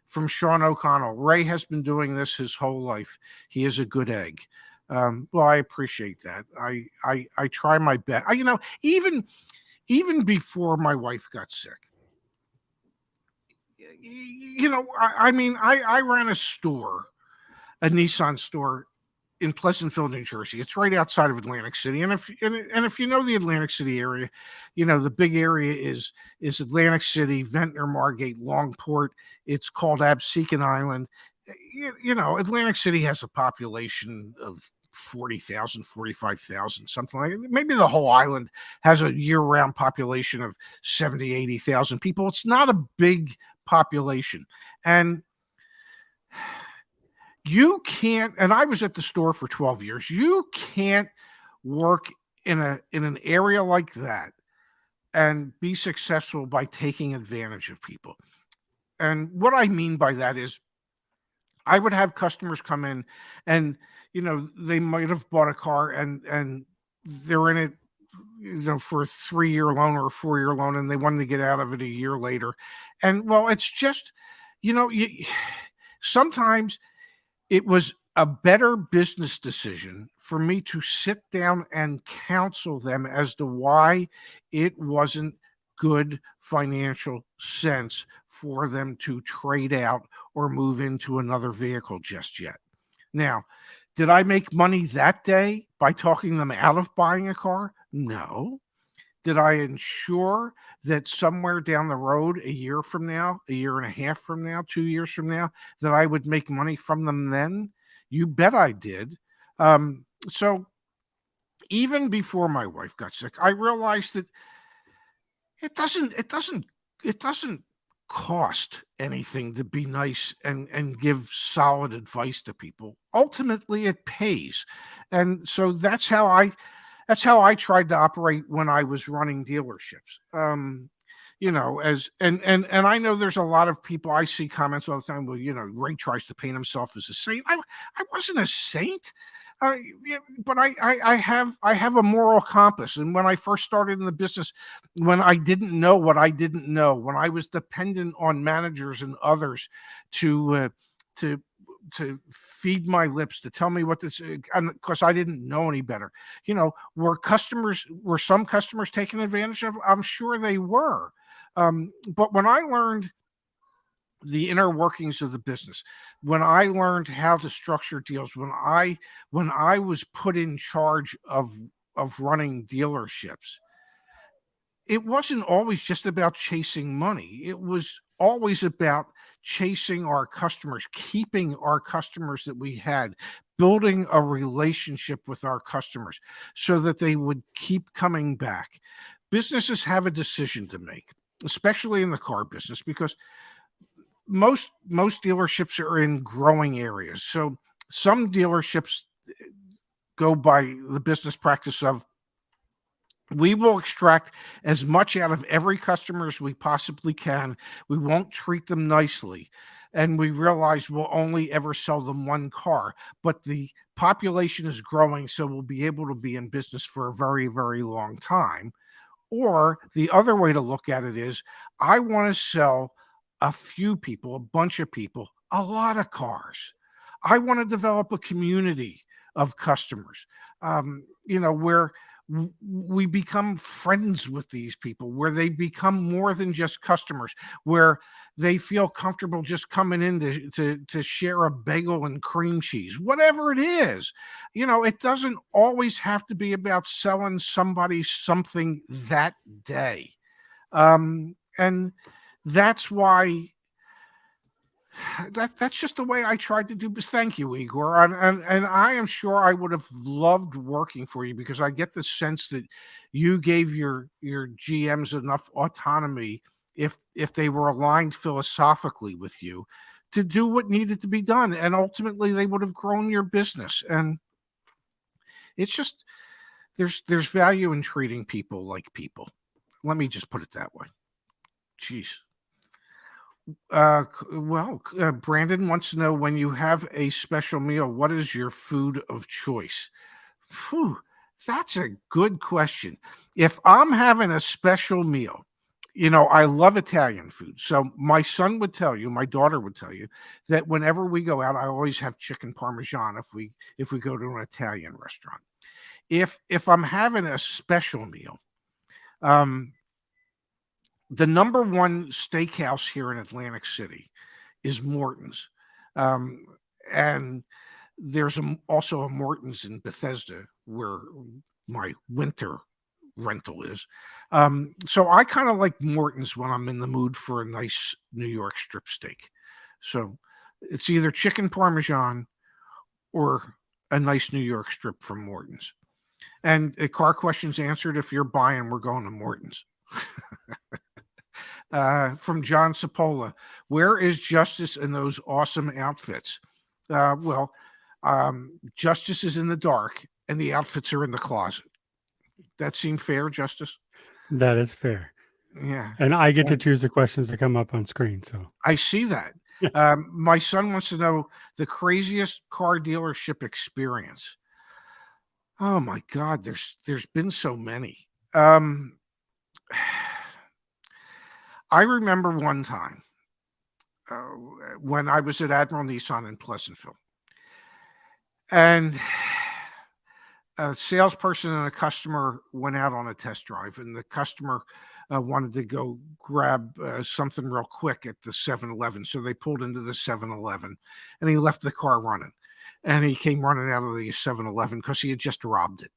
From Sean O'Connell, Ray has been doing this his whole life. He is a good egg. Well, I appreciate that. I try my best. Even before my wife got sick, I mean, I ran a store, a Nissan store in Pleasantville, New Jersey. It's right outside of Atlantic City. And if you know the Atlantic City area, the big area is Atlantic City, Ventnor, Margate, Longport. It's called Absecon Island. Atlantic City has a population of 40,000, 45,000, something like that. Maybe the whole island has a year-round population of 70, 80,000 people. It's not a big population. And you can't, and I was at the store for 12 years. You can't work in an area like that and be successful by taking advantage of people. And what I mean by that is, I would have customers come in, and they might have bought a car, and they're in it for a 3-year loan or a 4-year loan, and they wanted to get out of it a year later. And well, it's just sometimes it was a better business decision for me to sit down and counsel them as to why it wasn't good financial sense for them to trade out or move into another vehicle just yet. Now, did I make money that day by talking them out of buying a car? No. Did I ensure that somewhere down the road, a year from now, a year and a half from now, 2 years from now, that I would make money from them then? You bet I did. So even before my wife got sick, I realized that it doesn't cost anything to be nice and give solid advice to people. Ultimately, it pays. And so that's how I tried to operate when I was running dealerships. as and I know there's a lot of people, I see comments all the time. Well, Ray tries to paint himself as a saint. I wasn't a saint. But I have a moral compass. And when I first started in the business, when I didn't know what I didn't know, when I was dependent on managers and others to to feed my lips, to tell me what this, and because I didn't know any better. Were some customers taken advantage of? I'm sure they were. But when I learned the inner workings of the business, when I learned how to structure deals, when I was put in charge of running dealerships, it wasn't always just about chasing money. It was always about chasing our customers, keeping our customers that we had, building a relationship with our customers so that they would keep coming back. Businesses have a decision to make, especially in the car business, because most dealerships are in growing areas. So some dealerships go by the business practice of, we will extract as much out of every customer as we possibly can. We won't treat them nicely. And we realize we'll only ever sell them one car, but the population is growing, so we'll be able to be in business for a very, very long time. Or the other way to look at it is, I want to sell a few people, a bunch of people, a lot of cars. I want to develop a community of customers, where we become friends with these people, where they become more than just customers, where they feel comfortable just coming in to share a bagel and cream cheese, whatever it is. It doesn't always have to be about selling somebody something that day. And that's why that's just the way I tried to do this. Thank you, Igor. And I am sure I would have loved working for you, because I get the sense that you gave your GMs enough autonomy, if they were aligned philosophically with you, to do what needed to be done. And ultimately they would have grown your business. And it's just, there's value in treating people like people. Let me just put it that way. Jeez. Brandon wants to know, when you have a special meal, what is your food of choice? Whew, that's a good question. If I'm having a special meal, I love Italian food. So my son would tell you, my daughter would tell you, that whenever we go out, I always have chicken parmesan if we go to an Italian restaurant. If I'm having a special meal, the number one steakhouse here in Atlantic City is Morton's. And there's also a Morton's in Bethesda, where my winter rental is. So I kind of like Morton's when I'm in the mood for a nice New York strip steak. So it's either chicken parmesan or a nice New York strip from Morton's. And a car question's answered. If you're buying, we're going to Morton's. From John Cipolla, where is Justice in those awesome outfits? Justice is in the dark, and the outfits are in the closet. That seem fair, Justice? That is fair. Yeah. And I get to choose the questions that come up on screen. So I see that. My son wants to know the craziest car dealership experience. Oh my God, there's been so many. I remember one time when I was at Admiral Nissan in Pleasantville, and a salesperson and a customer went out on a test drive, and the customer wanted to go grab something real quick at the 7-Eleven. So they pulled into the 7-Eleven, and he left the car running. And he came running out of the 7-Eleven because he had just robbed it.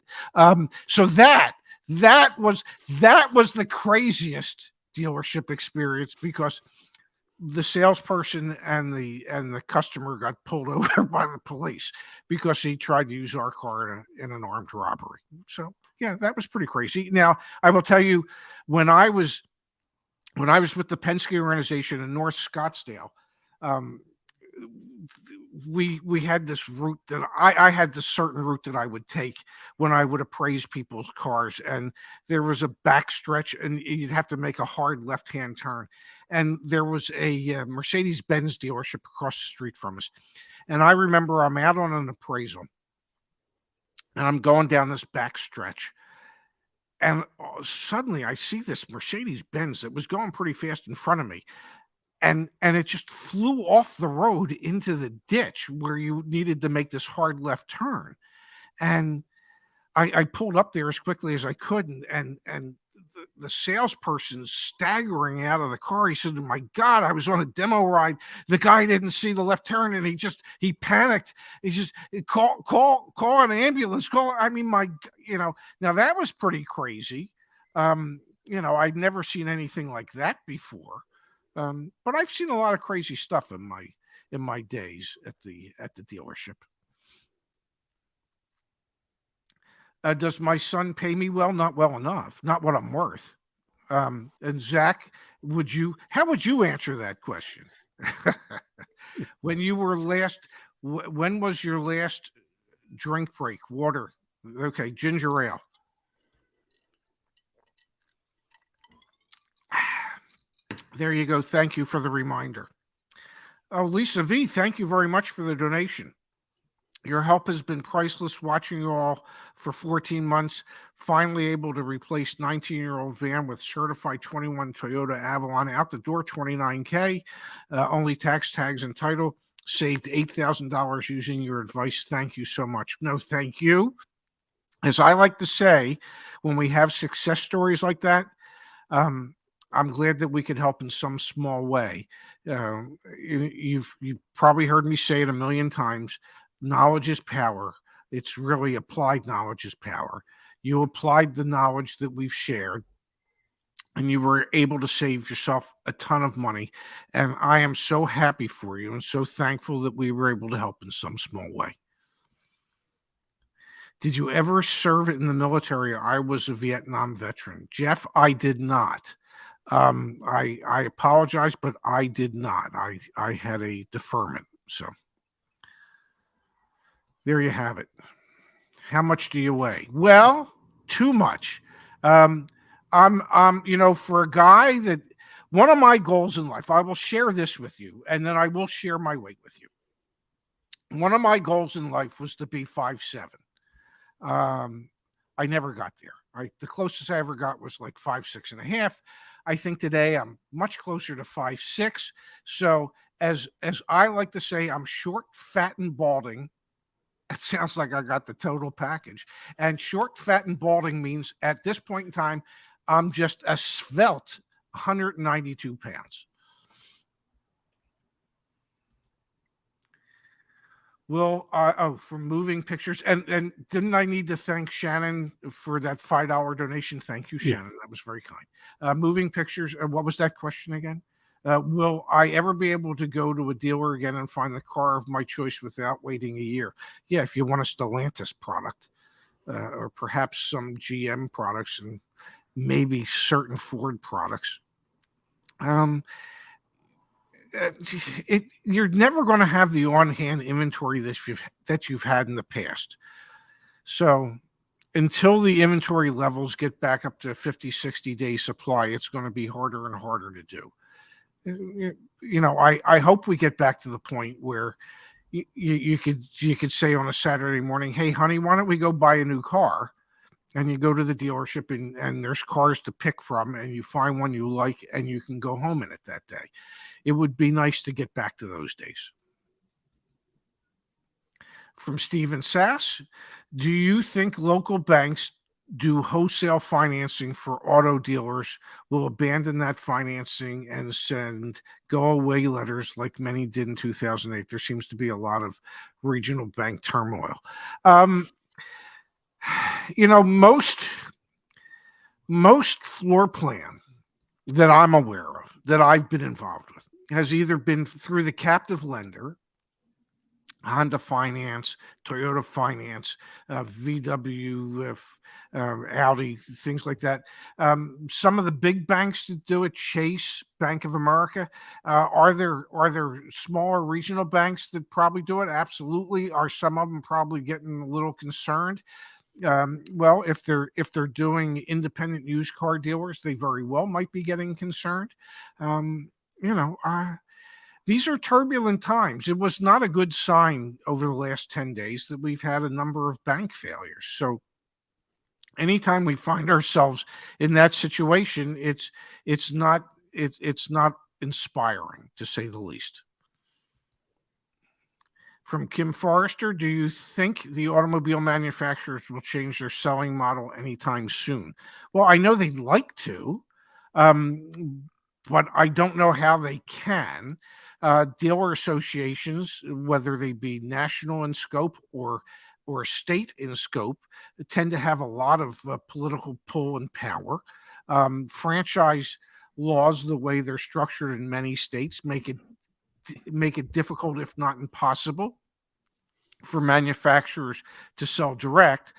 So that was the craziest dealership experience, because the salesperson and the customer got pulled over by the police because he tried to use our car in an armed robbery. So yeah, that was pretty crazy. Now I will tell you, when I was with the Penske organization in North Scottsdale, we had this route that I had this certain route that I would take when I would appraise people's cars, and there was a back stretch, and you'd have to make a hard left-hand turn, and there was a Mercedes-Benz dealership across the street from us, and I remember I'm out on an appraisal, and I'm going down this back stretch, and suddenly I see this Mercedes-Benz that was going pretty fast in front of me, and it just flew off the road into the ditch where you needed to make this hard left turn. And I pulled up there as quickly as I could, and the salesperson staggering out of the car. He said, "My God, I was on a demo ride. The guy didn't see the left turn, and he panicked. He just call an ambulance. I mean, now that was pretty crazy. I'd never seen anything like that before. But I've seen a lot of crazy stuff in my days at the dealership. Does my son pay me well? Not well enough. Not what I'm worth. And Zach, how would you answer that question? When was your last drink break? Water. Okay, ginger ale. There you go. Thank you for the reminder. Oh, Lisa V, thank you very much for the donation. Your help has been priceless, watching you all for 14 months. Finally able to replace 19-year-old van with certified 21 Toyota Avalon. Out the door, $29K. Only tax, tags, and title. Saved $8,000 using your advice. Thank you so much. No, thank you. As I like to say, when we have success stories like that, I'm glad that we could help in some small way. You've probably heard me say it a million times. Knowledge is power. It's really applied knowledge is power. You applied the knowledge that we've shared, and you were able to save yourself a ton of money. And I am so happy for you and so thankful that we were able to help in some small way. Did you ever serve in the military? I was a Vietnam veteran. Jeff, I did not. I apologize, but I did not. I had a deferment. So there you have it. How much do you weigh? Well, too much. I'm for a guy that one of my goals in life, I will share this with you, and then I will share my weight with you. One of my goals in life was to be 5'7". I never got there. The closest I ever got was like 5'6.5". I think today I'm much closer to 5'6". So as I like to say, I'm short, fat, and balding. It sounds like I got the total package. And short, fat, and balding means at this point in time, I'm just a svelte 192 pounds. Well, for moving pictures, and didn't I need to thank Shannon for that $5 donation? Thank you, Shannon. Yeah. That was very kind. Moving pictures. What was that question again? Will I ever be able to go to a dealer again and find the car of my choice without waiting a year? Yeah, if you want a Stellantis product, or perhaps some GM products, and maybe certain Ford products. You're never going to have the on-hand inventory that you've had in the past. So until the inventory levels get back up to 50, 60 day supply, it's going to be harder and harder to do. I hope we get back to the point where you could say on a Saturday morning, "Hey, honey, why don't we go buy a new car?" And you go to the dealership and there's cars to pick from, and you find one you like and you can go home in it that day. It would be nice to get back to those days. From Stephen Sass, do you think local banks do wholesale financing for auto dealers will abandon that financing and send go away letters like many did in 2008? There seems to be a lot of regional bank turmoil. Most floor plan that I'm aware of, that I've been involved with, has either been through the captive lender, Honda Finance, Toyota Finance, VW, Audi, things like that. Some of the big banks that do it, Chase, Bank of America. Are there smaller regional banks that probably do it? Absolutely. Are some of them probably getting a little concerned? Well, if they're doing independent used car dealers, they very well might be getting concerned. Um, you know, these are turbulent times. It was not a good sign over the last 10 days that we've had a number of bank failures. So anytime we find ourselves in that situation, it's not inspiring, to say the least. From Kim Forrester, do you think the automobile manufacturers will change their selling model anytime soon? Well, I know they'd like to, but I don't know how they can. Dealer associations, whether they be national in scope or state in scope, tend to have a lot of political pull and power. Franchise laws, the way they're structured in many states, make it difficult, if not impossible, for manufacturers to sell direct.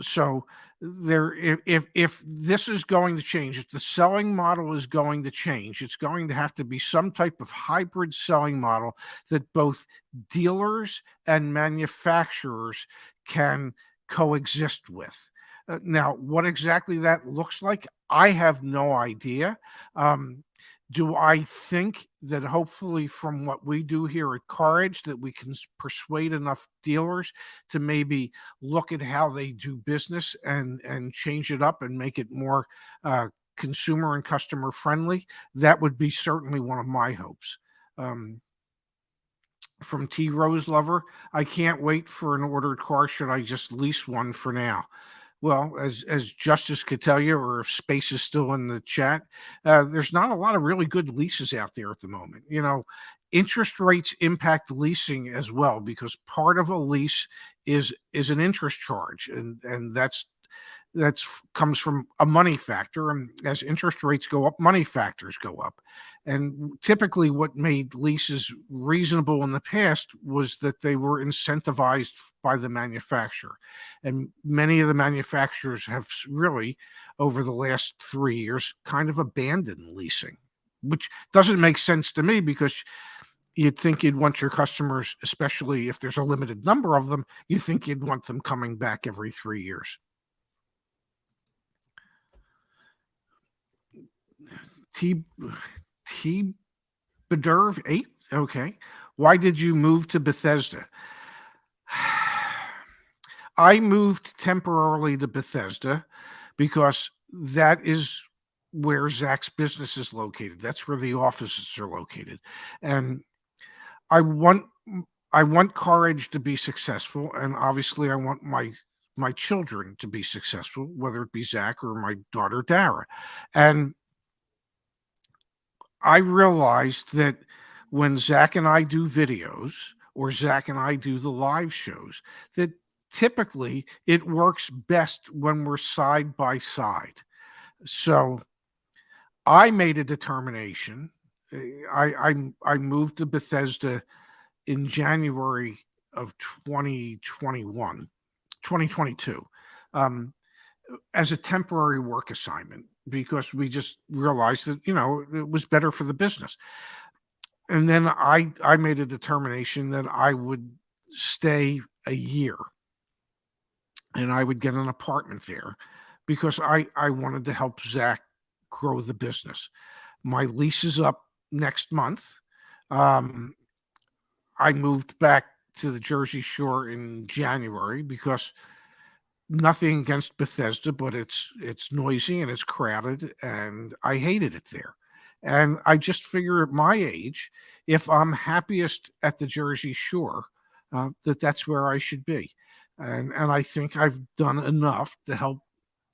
So there, if this is going to change, if the selling model is going to change, it's going to have to be some type of hybrid selling model that both dealers and manufacturers can coexist with. Now, what exactly that looks like, I have no idea. Do I think that hopefully from what we do here at Courage that we can persuade enough dealers to maybe look at how they do business and change it up and make it more consumer and customer friendly? That would be certainly one of my hopes. From T Rose Lover, I can't wait for an ordered car. Should I just lease one for now? Well, as Justice could tell you, or if Space is still in the chat, there's not a lot of really good leases out there at the moment. Interest rates impact leasing as well, because part of a lease is an interest charge, and that's comes from a money factor, and as interest rates go up, money factors go up. And typically what made leases reasonable in the past was that they were incentivized by the manufacturer, and many of the manufacturers have really, over the last 3 years, kind of abandoned leasing, which doesn't make sense to me, because you'd think you'd want your customers, especially if there's a limited number of them, you think you'd want them coming back every 3 years. T Bederv 8. Okay. Why did you move to Bethesda? I moved temporarily to Bethesda because that is where Zach's business is located. That's where the offices are located. And I want Courage to be successful, and obviously I want my children to be successful, whether it be Zach or my daughter Dara. And I realized that when Zach and I do videos, or Zach and I do the live shows, that typically it works best when we're side by side. So I made a determination. I moved to Bethesda in January of 2022, as a temporary work assignment, because we just realized that, it was better for the business. And then I made a determination that I would stay a year and I would get an apartment there, because I wanted to help Zach grow the business. My lease is up next month. I moved back to the Jersey Shore in January, because nothing against Bethesda, but it's noisy and it's crowded, and I hated it there. And I just figure at my age, if I'm happiest at the Jersey Shore, that's where I should be. And I think I've done enough to help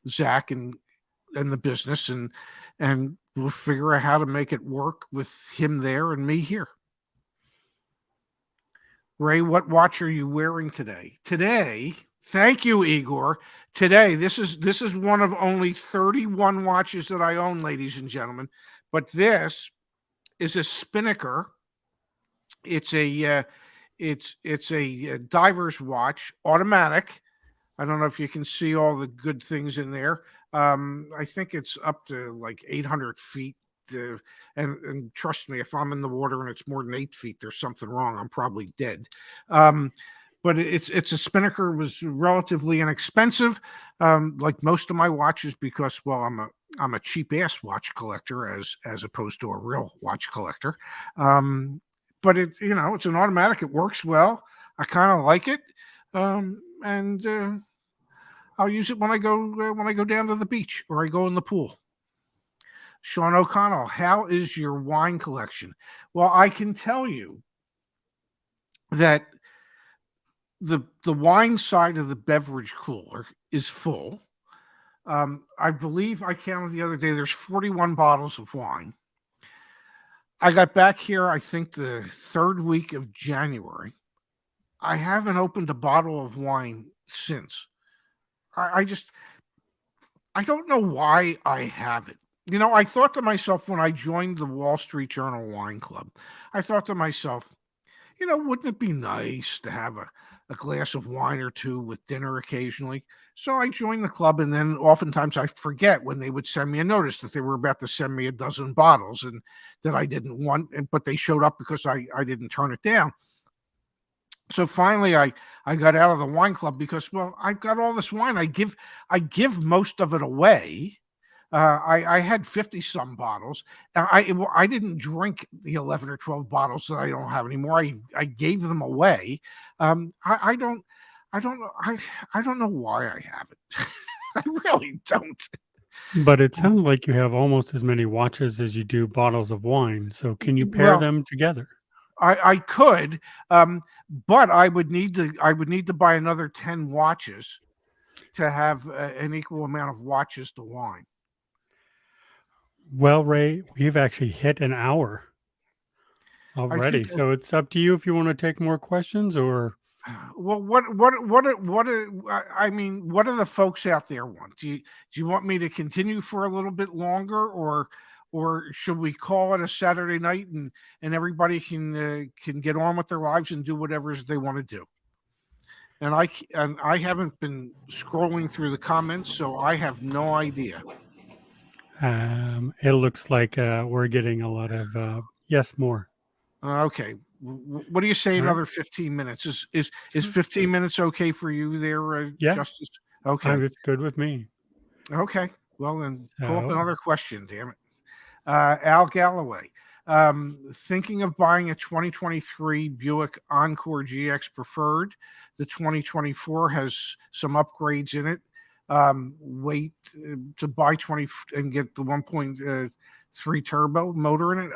Zach and the business, and we'll figure out how to make it work with him there and me here. Ray, what watch are you wearing today? Thank you, Igor. Today, this is one of only 31 watches that I own, ladies and gentlemen. But this is a Spinnaker. It's a It's a diver's watch, automatic. I don't know if you can see all the good things in there. I think it's up to like 800 feet. And trust me, if I'm in the water and it's more than 8 feet, there's something wrong. I'm probably dead. Um, but it's a Spinnaker. Was relatively inexpensive, like most of my watches, because well, I'm a cheap ass watch collector as opposed to a real watch collector. But it's an automatic. It works well. I kind of like it, and I'll use it when I go down to the beach or I go in the pool. Sean O'Connell, how is your wine collection? Well, I can tell you that the wine side of the beverage cooler is full. I believe I counted the other day. There's 41 bottles of wine. I got back here, I think, the third week of January. I haven't opened a bottle of wine since. I don't know why I haven't. I thought to myself when I joined the Wall Street Journal Wine Club, I thought to myself, wouldn't it be nice to have a glass of wine or two with dinner occasionally? So I joined the club, and then oftentimes I forget when they would send me a notice that they were about to send me a dozen bottles and that I didn't want, but they showed up because I didn't turn it down. So finally I got out of the wine club because, well, I've got all this wine. I give most of it away. I had 50 some bottles. I didn't drink the 11 or 12 bottles that I don't have anymore. I gave them away. I don't know. I don't know why I haven't. I really don't. But it sounds like you have almost as many watches as you do bottles of wine. So can you pair Well, them together? I could, but I would need to buy another 10 watches to have an equal amount of watches to wine. Well, Ray, we've actually hit an hour I already. think. So it's up to you if you want to take more questions or Well, I mean, what do the folks out there want? Do you want me to continue for a little bit longer, or should we call it a Saturday night and everybody can get on with their lives and do whatever they want to do? And I haven't been scrolling through the comments, so I have no idea. it looks like we're getting a lot of yes, more. Okay, what do you say? All right. Another 15 minutes? Is 15 minutes okay for you there, Yeah. Justice? Okay, It's good with me. okay. Well, then pull up So, another question. Damn it, Al Galloway. Thinking of buying a 2023 Buick Encore GX Preferred. The 2024 has some upgrades in it. Wait to buy 20 and get the 1.3 turbo motor in it.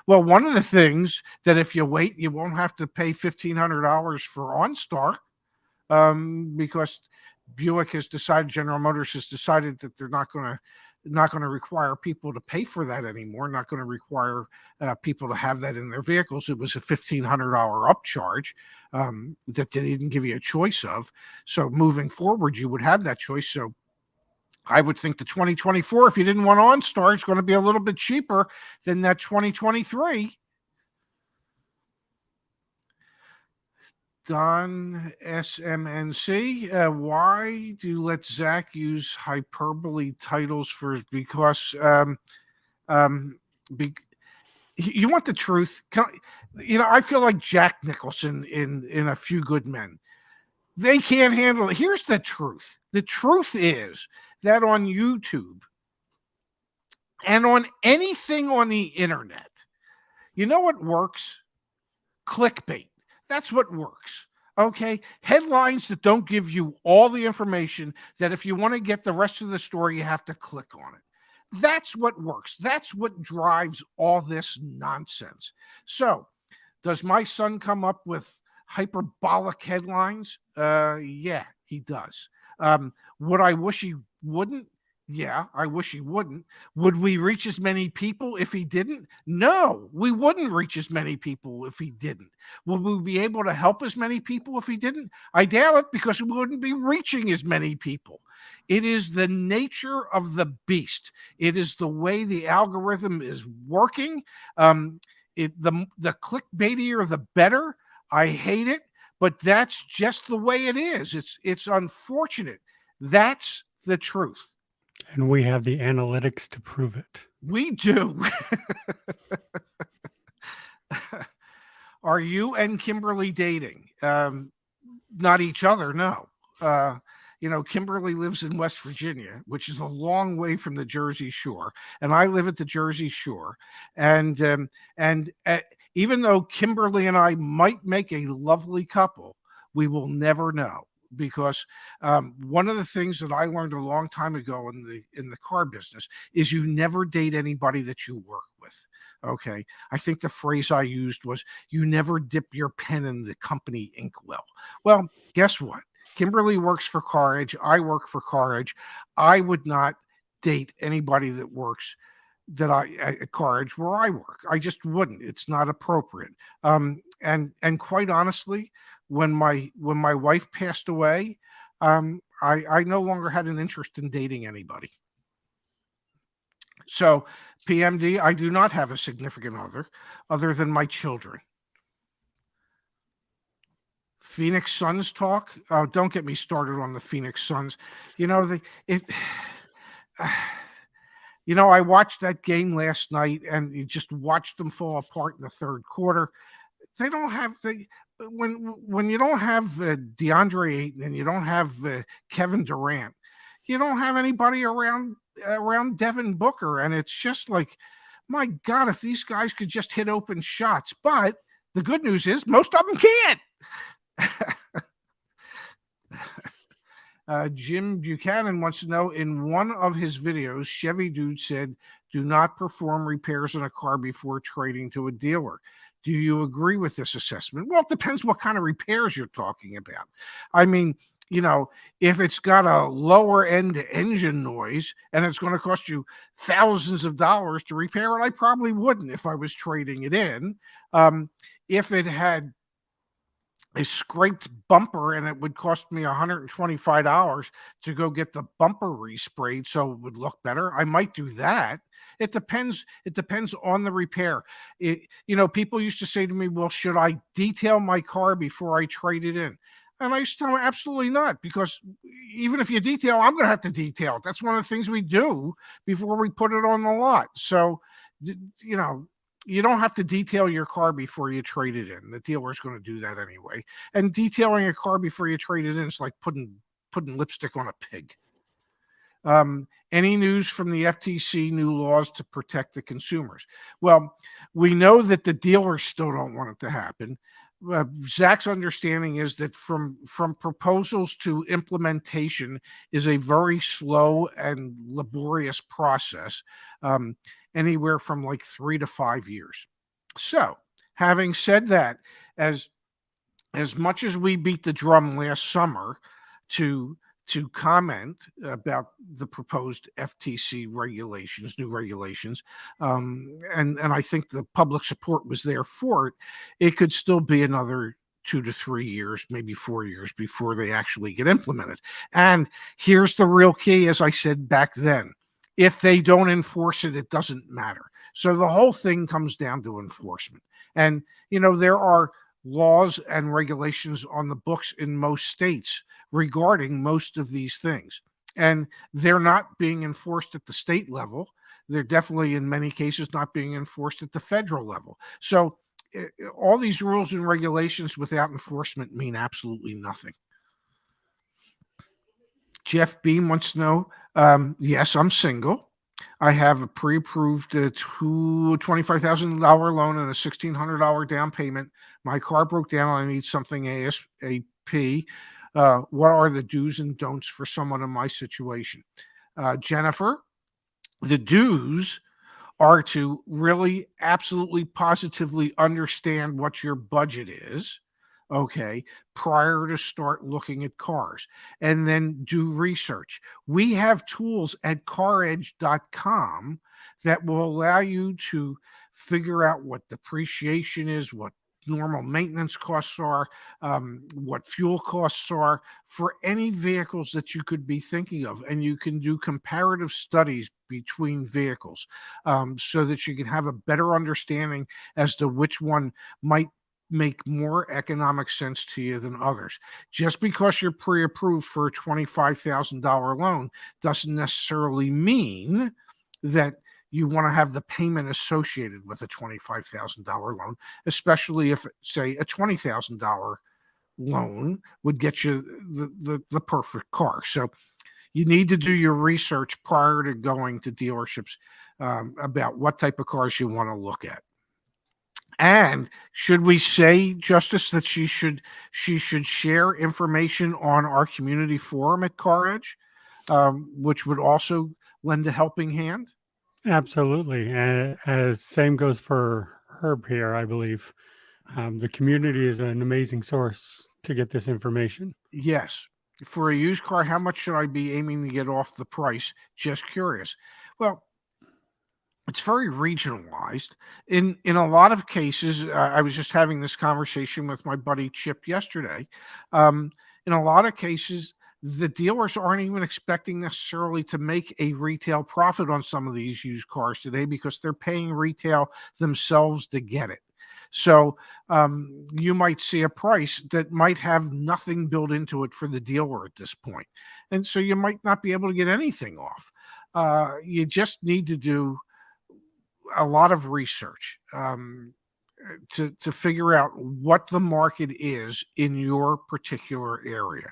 Well, one of the things that if you wait, you won't have to pay $1,500 for OnStar, because Buick has decided, General Motors has decided that they're not going to require people to pay for that anymore. Not going to require people to have that in their vehicles. It was a $1,500 upcharge that they didn't give you a choice of. So moving forward, you would have that choice. So I would think the 2024, if you didn't want OnStar, it's going to be a little bit cheaper than that 2023. Don SMNC, why do you let Zach use hyperbole titles because you want the truth? I feel like Jack Nicholson in A Few Good Men. They can't handle it. Here's the truth. The truth is that on YouTube and on anything on the internet, you know what works? Clickbait. That's what works. Okay. Headlines that don't give you all the information, that if you want to get the rest of the story, you have to click on it. That's what works. That's what drives all this nonsense. So, does my son come up with hyperbolic headlines? Yeah, he does. Would I wish he wouldn't? Yeah, I wish he wouldn't. Would we reach as many people if he didn't? No, we wouldn't reach as many people if he didn't. Would we be able to help as many people if he didn't? I doubt it, because we wouldn't be reaching as many people. It is the nature of the beast. It is the way the algorithm is working. The clickbaitier, the better. I hate it, but that's just the way it is. It's unfortunate. That's the truth. And we have the analytics to prove it. We do. Are you and Kimberly dating? Not each other, no. Kimberly lives in West Virginia, which is a long way from the Jersey Shore, and I live at the Jersey Shore. And even though Kimberly and I might make a lovely couple, we will never know, because one of the things that I learned a long time ago in the car business is you never date anybody that you work with. Okay. I think the phrase I used was, you never dip your pen in the company inkwell. Well, guess what? Kimberly works for Car Edge. I work for Car Edge. I would not date anybody that works at Car Edge where I work. I just wouldn't. It's not appropriate. And quite honestly, when my wife passed away, I no longer had an interest in dating anybody. So, PMD, I do not have a significant other than my children. Phoenix Suns talk. Oh, don't get me started on the Phoenix Suns. I watched that game last night, and you just watched them fall apart in the third quarter. They don't have when you don't have DeAndre Ayton and you don't have Kevin Durant, you don't have anybody around Devin Booker, and it's just like, my God, if these guys could just hit open shots. But the good news is most of them can't. Jim Buchanan wants to know, in one of his videos, Chevy Dude said, do not perform repairs on a car before trading to a dealer. Do you agree with this assessment? Well, it depends what kind of repairs you're talking about. I mean, if it's got a lower end engine noise and it's going to cost you thousands of dollars to repair it, I probably wouldn't if I was trading it in. If it had a scraped bumper and it would cost me $125 to go get the bumper resprayed so it would look better, I might do that. It depends on the repair. People used to say to me, well, should I detail my car before I trade it in? And I used to tell them, absolutely not, because even if you detail, I'm going to have to detail it. That's one of the things we do before we put it on the lot. So, you don't have to detail your car before you trade it in. The dealer is going to do that anyway. And detailing a car before you trade it in is like putting lipstick on a pig. Any news from the FTC new laws to protect the consumers? Well, we know that the dealers still don't want it to happen. Zach's understanding is that from proposals to implementation is a very slow and laborious process, anywhere from like 3 to 5 years. So, having said that, as much as we beat the drum last summer to comment about the proposed FTC new regulations, and I think the public support was there for it, it could still be another 2 to 3 years, maybe 4 years before they actually get implemented. And here's the real key, as I said back then. If they don't enforce it, it doesn't matter. So the whole thing comes down to enforcement. And, there are laws and regulations on the books in most states regarding most of these things. And they're not being enforced at the state level. They're definitely, in many cases, not being enforced at the federal level. So all these rules and regulations without enforcement mean absolutely nothing. Jeff Beam wants to know, yes, I'm single. I have a pre-approved $25,000 loan and a $1,600 down payment. My car broke down and I need something ASAP. What are the do's and don'ts for someone in my situation? Jennifer, the do's are to really absolutely positively understand what your budget is, okay, prior to start looking at cars, and then do research. We have tools at caredge.com that will allow you to figure out what depreciation is, what normal maintenance costs are, what fuel costs are for any vehicles that you could be thinking of. And you can do comparative studies between vehicles, so that you can have a better understanding as to which one might make more economic sense to you than others. Just because you're pre-approved for a $25,000 loan doesn't necessarily mean that you want to have the payment associated with a $25,000 loan, especially if, say, a $20,000 loan would get you the perfect car. So you need to do your research prior to going to dealerships about what type of cars you want to look at. And should we say, Justice, that she should share information on our community forum at Car Edge, which would also lend a helping hand? Absolutely. As same goes for Herb here, I believe. The community is an amazing source to get this information. Yes. For a used car, how much should I be aiming to get off the price? Just curious. Well, it's very regionalized. In a lot of cases, I was just having this conversation with my buddy Chip yesterday. In a lot of cases, the dealers aren't even expecting necessarily to make a retail profit on some of these used cars today because they're paying retail themselves to get it. So you might see a price that might have nothing built into it for the dealer at this point. And so you might not be able to get anything off. You just need to do a lot of research to figure out what the market is in your particular area.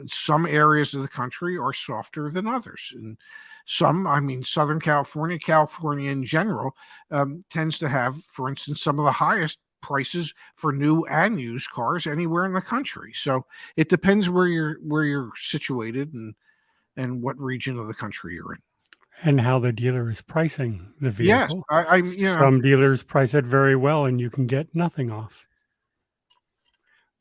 Some areas of the country are softer than others, and some, I mean, Southern California, California in general, tends to have, for instance, some of the highest prices for new and used cars anywhere in the country. So it depends where you're situated and what region of the country you're in. And how the dealer is pricing the Yes, vehicle. I'm. Some dealers price it very well and you can get nothing off.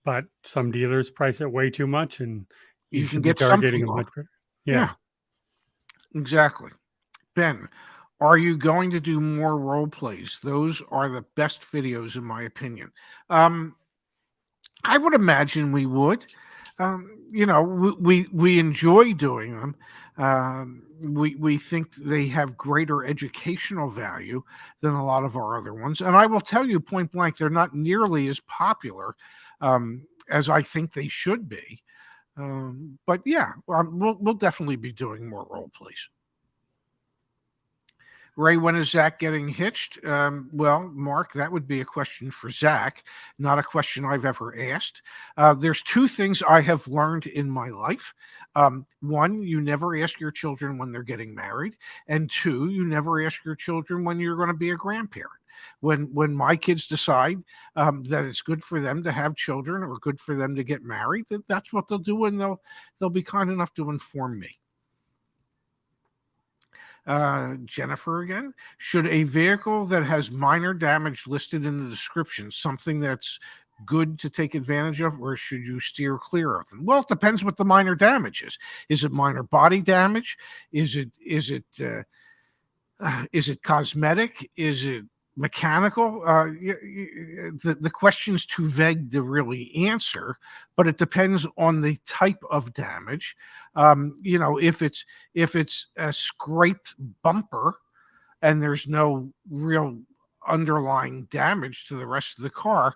But some dealers price it way too much and you You can should be get targeting something a off. much better. Yeah. Exactly. Ben, are you going to do more role plays? Those are the best videos, in my opinion. I would imagine we would. We enjoy doing them. We think they have greater educational value than a lot of our other ones. And I will tell you point blank, they're not nearly as popular as I think they should be. But yeah, we'll definitely be doing more role plays. Ray, when is Zach getting hitched? Well, Mark, that would be a question for Zach, not a question I've ever asked. There's two things I have learned in my life. One, you never ask your children when they're getting married. And two, you never ask your children when you're going to be a grandparent. When my kids decide that it's good for them to have children or good for them to get married, that's what they'll do, and they'll be kind enough to inform me. Jennifer again. Should a vehicle that has minor damage listed in the description something that's good to take advantage of, or should you steer clear of them? Well, it depends what the minor damage is. Is it minor body damage? Is it cosmetic? Is it mechanical? The question's too vague to really answer, but it depends on the type of damage. If it's a scraped bumper and there's no real underlying damage to the rest of the car,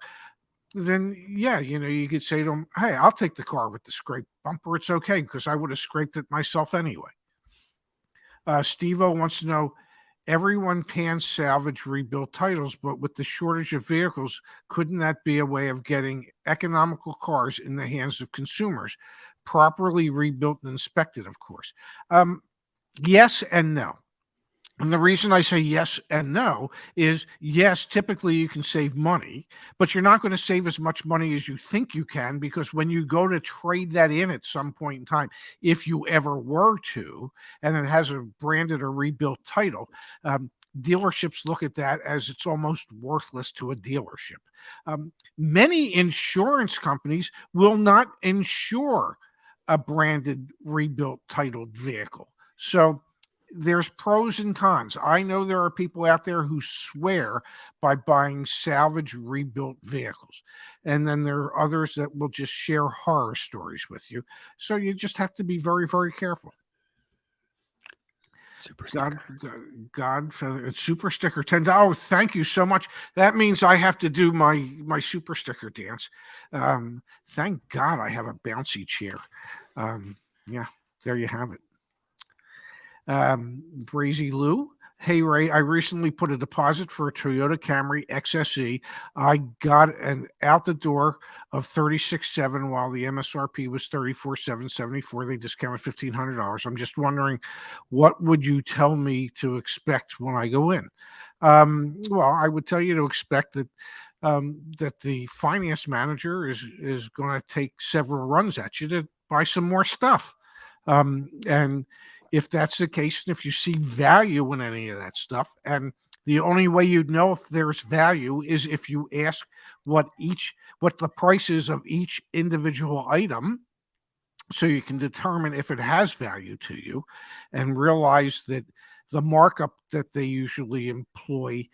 then yeah, you could say to them, "Hey, I'll take the car with the scraped bumper. It's okay because I would have scraped it myself anyway." Steve-O wants to know, everyone pans salvage rebuilt titles, but with the shortage of vehicles, couldn't that be a way of getting economical cars in the hands of consumers? Properly rebuilt and inspected, of course. Yes and no. And the reason I say yes and no is, yes, typically you can save money, but you're not going to save as much money as you think you can, because when you go to trade that in at some point in time, if you ever were to, and it has a branded or rebuilt title, dealerships look at that as it's almost worthless to a dealership. Many insurance companies will not insure a branded, rebuilt, titled vehicle. So there's pros and cons. I know there are people out there who swear by buying salvage rebuilt vehicles. And then there are others that will just share horror stories with you. So you just have to be very, very careful. Super sticker. God feather. It's super sticker $10. Oh, thank you so much. That means I have to do my super sticker dance. Thank God I have a bouncy chair. Yeah, there you have it. Brazy Lou. Hey Ray, I recently put a deposit for a Toyota Camry XSE. I got an out the door of 36,700 while the MSRP was 34,774. They discounted $1,500. I'm just wondering, what would you tell me to expect when I go in? Well, I would tell you to expect that that the finance manager is going to take several runs at you to buy some more stuff, and if that's the case, and if you see value in any of that stuff, and the only way you'd know if there's value is if you ask what the price is of each individual item, so you can determine if it has value to you, and realize that the markup that they usually employ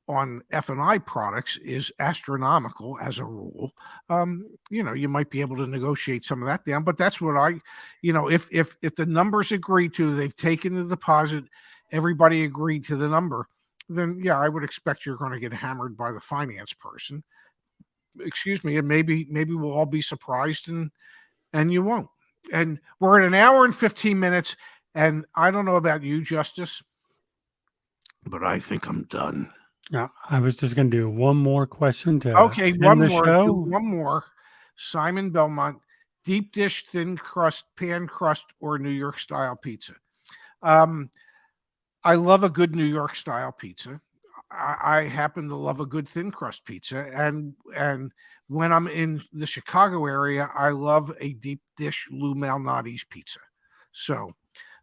on F&I products is astronomical as a rule. You might be able to negotiate some of that down, but that's what if the numbers agree to, they've taken the deposit, everybody agreed to the number, then yeah, I would expect you're going to get hammered by the finance person. Excuse me, and maybe we'll all be surprised and you won't. And we're at an hour and 15 minutes, and I don't know about you, Justice, but I think I'm done. Yeah, I was just going to do one more question to Okay, end one the more. show. One more. Simon Belmont, deep dish, thin crust, pan crust, or New York style pizza. I love a good New York style pizza. I happen to love a good thin crust pizza, and when I'm in the Chicago area, I love a deep dish Lou Malnati's pizza. So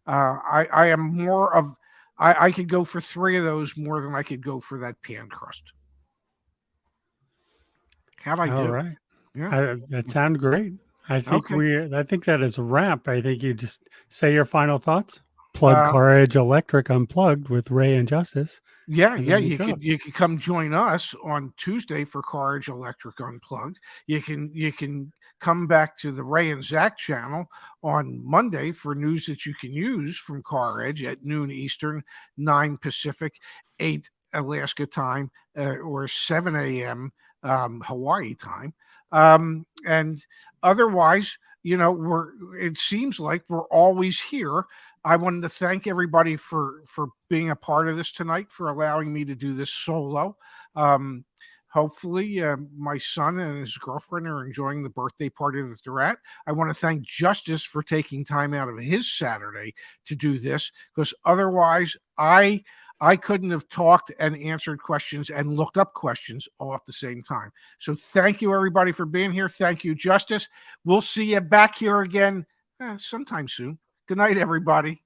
I am more of I could go for 3 of those more than I could go for that pan crust. How'd I do? All right. Yeah. That sounded great. I think Okay. I think that is a wrap. I think you just say your final thoughts. Plug Uh, Car Edge Electric Unplugged with Ray and Justice. Yeah, And yeah, then you could come join us on Tuesday for Car Edge Electric Unplugged. You can come back to the Ray and Zach channel on Monday for news that you can use from Car Edge at noon Eastern, 9 Pacific, 8 Alaska time, or 7 a.m. Hawaii time. And otherwise, it seems like we're always here. I wanted to thank everybody for being a part of this tonight, for allowing me to do this solo. Hopefully, my son and his girlfriend are enjoying the birthday party that they're at. I want to thank Justice for taking time out of his Saturday to do this, because otherwise I couldn't have talked and answered questions and looked up questions all at the same time. So thank you, everybody, for being here. Thank you, Justice. We'll see you back here again sometime soon. Good night, everybody.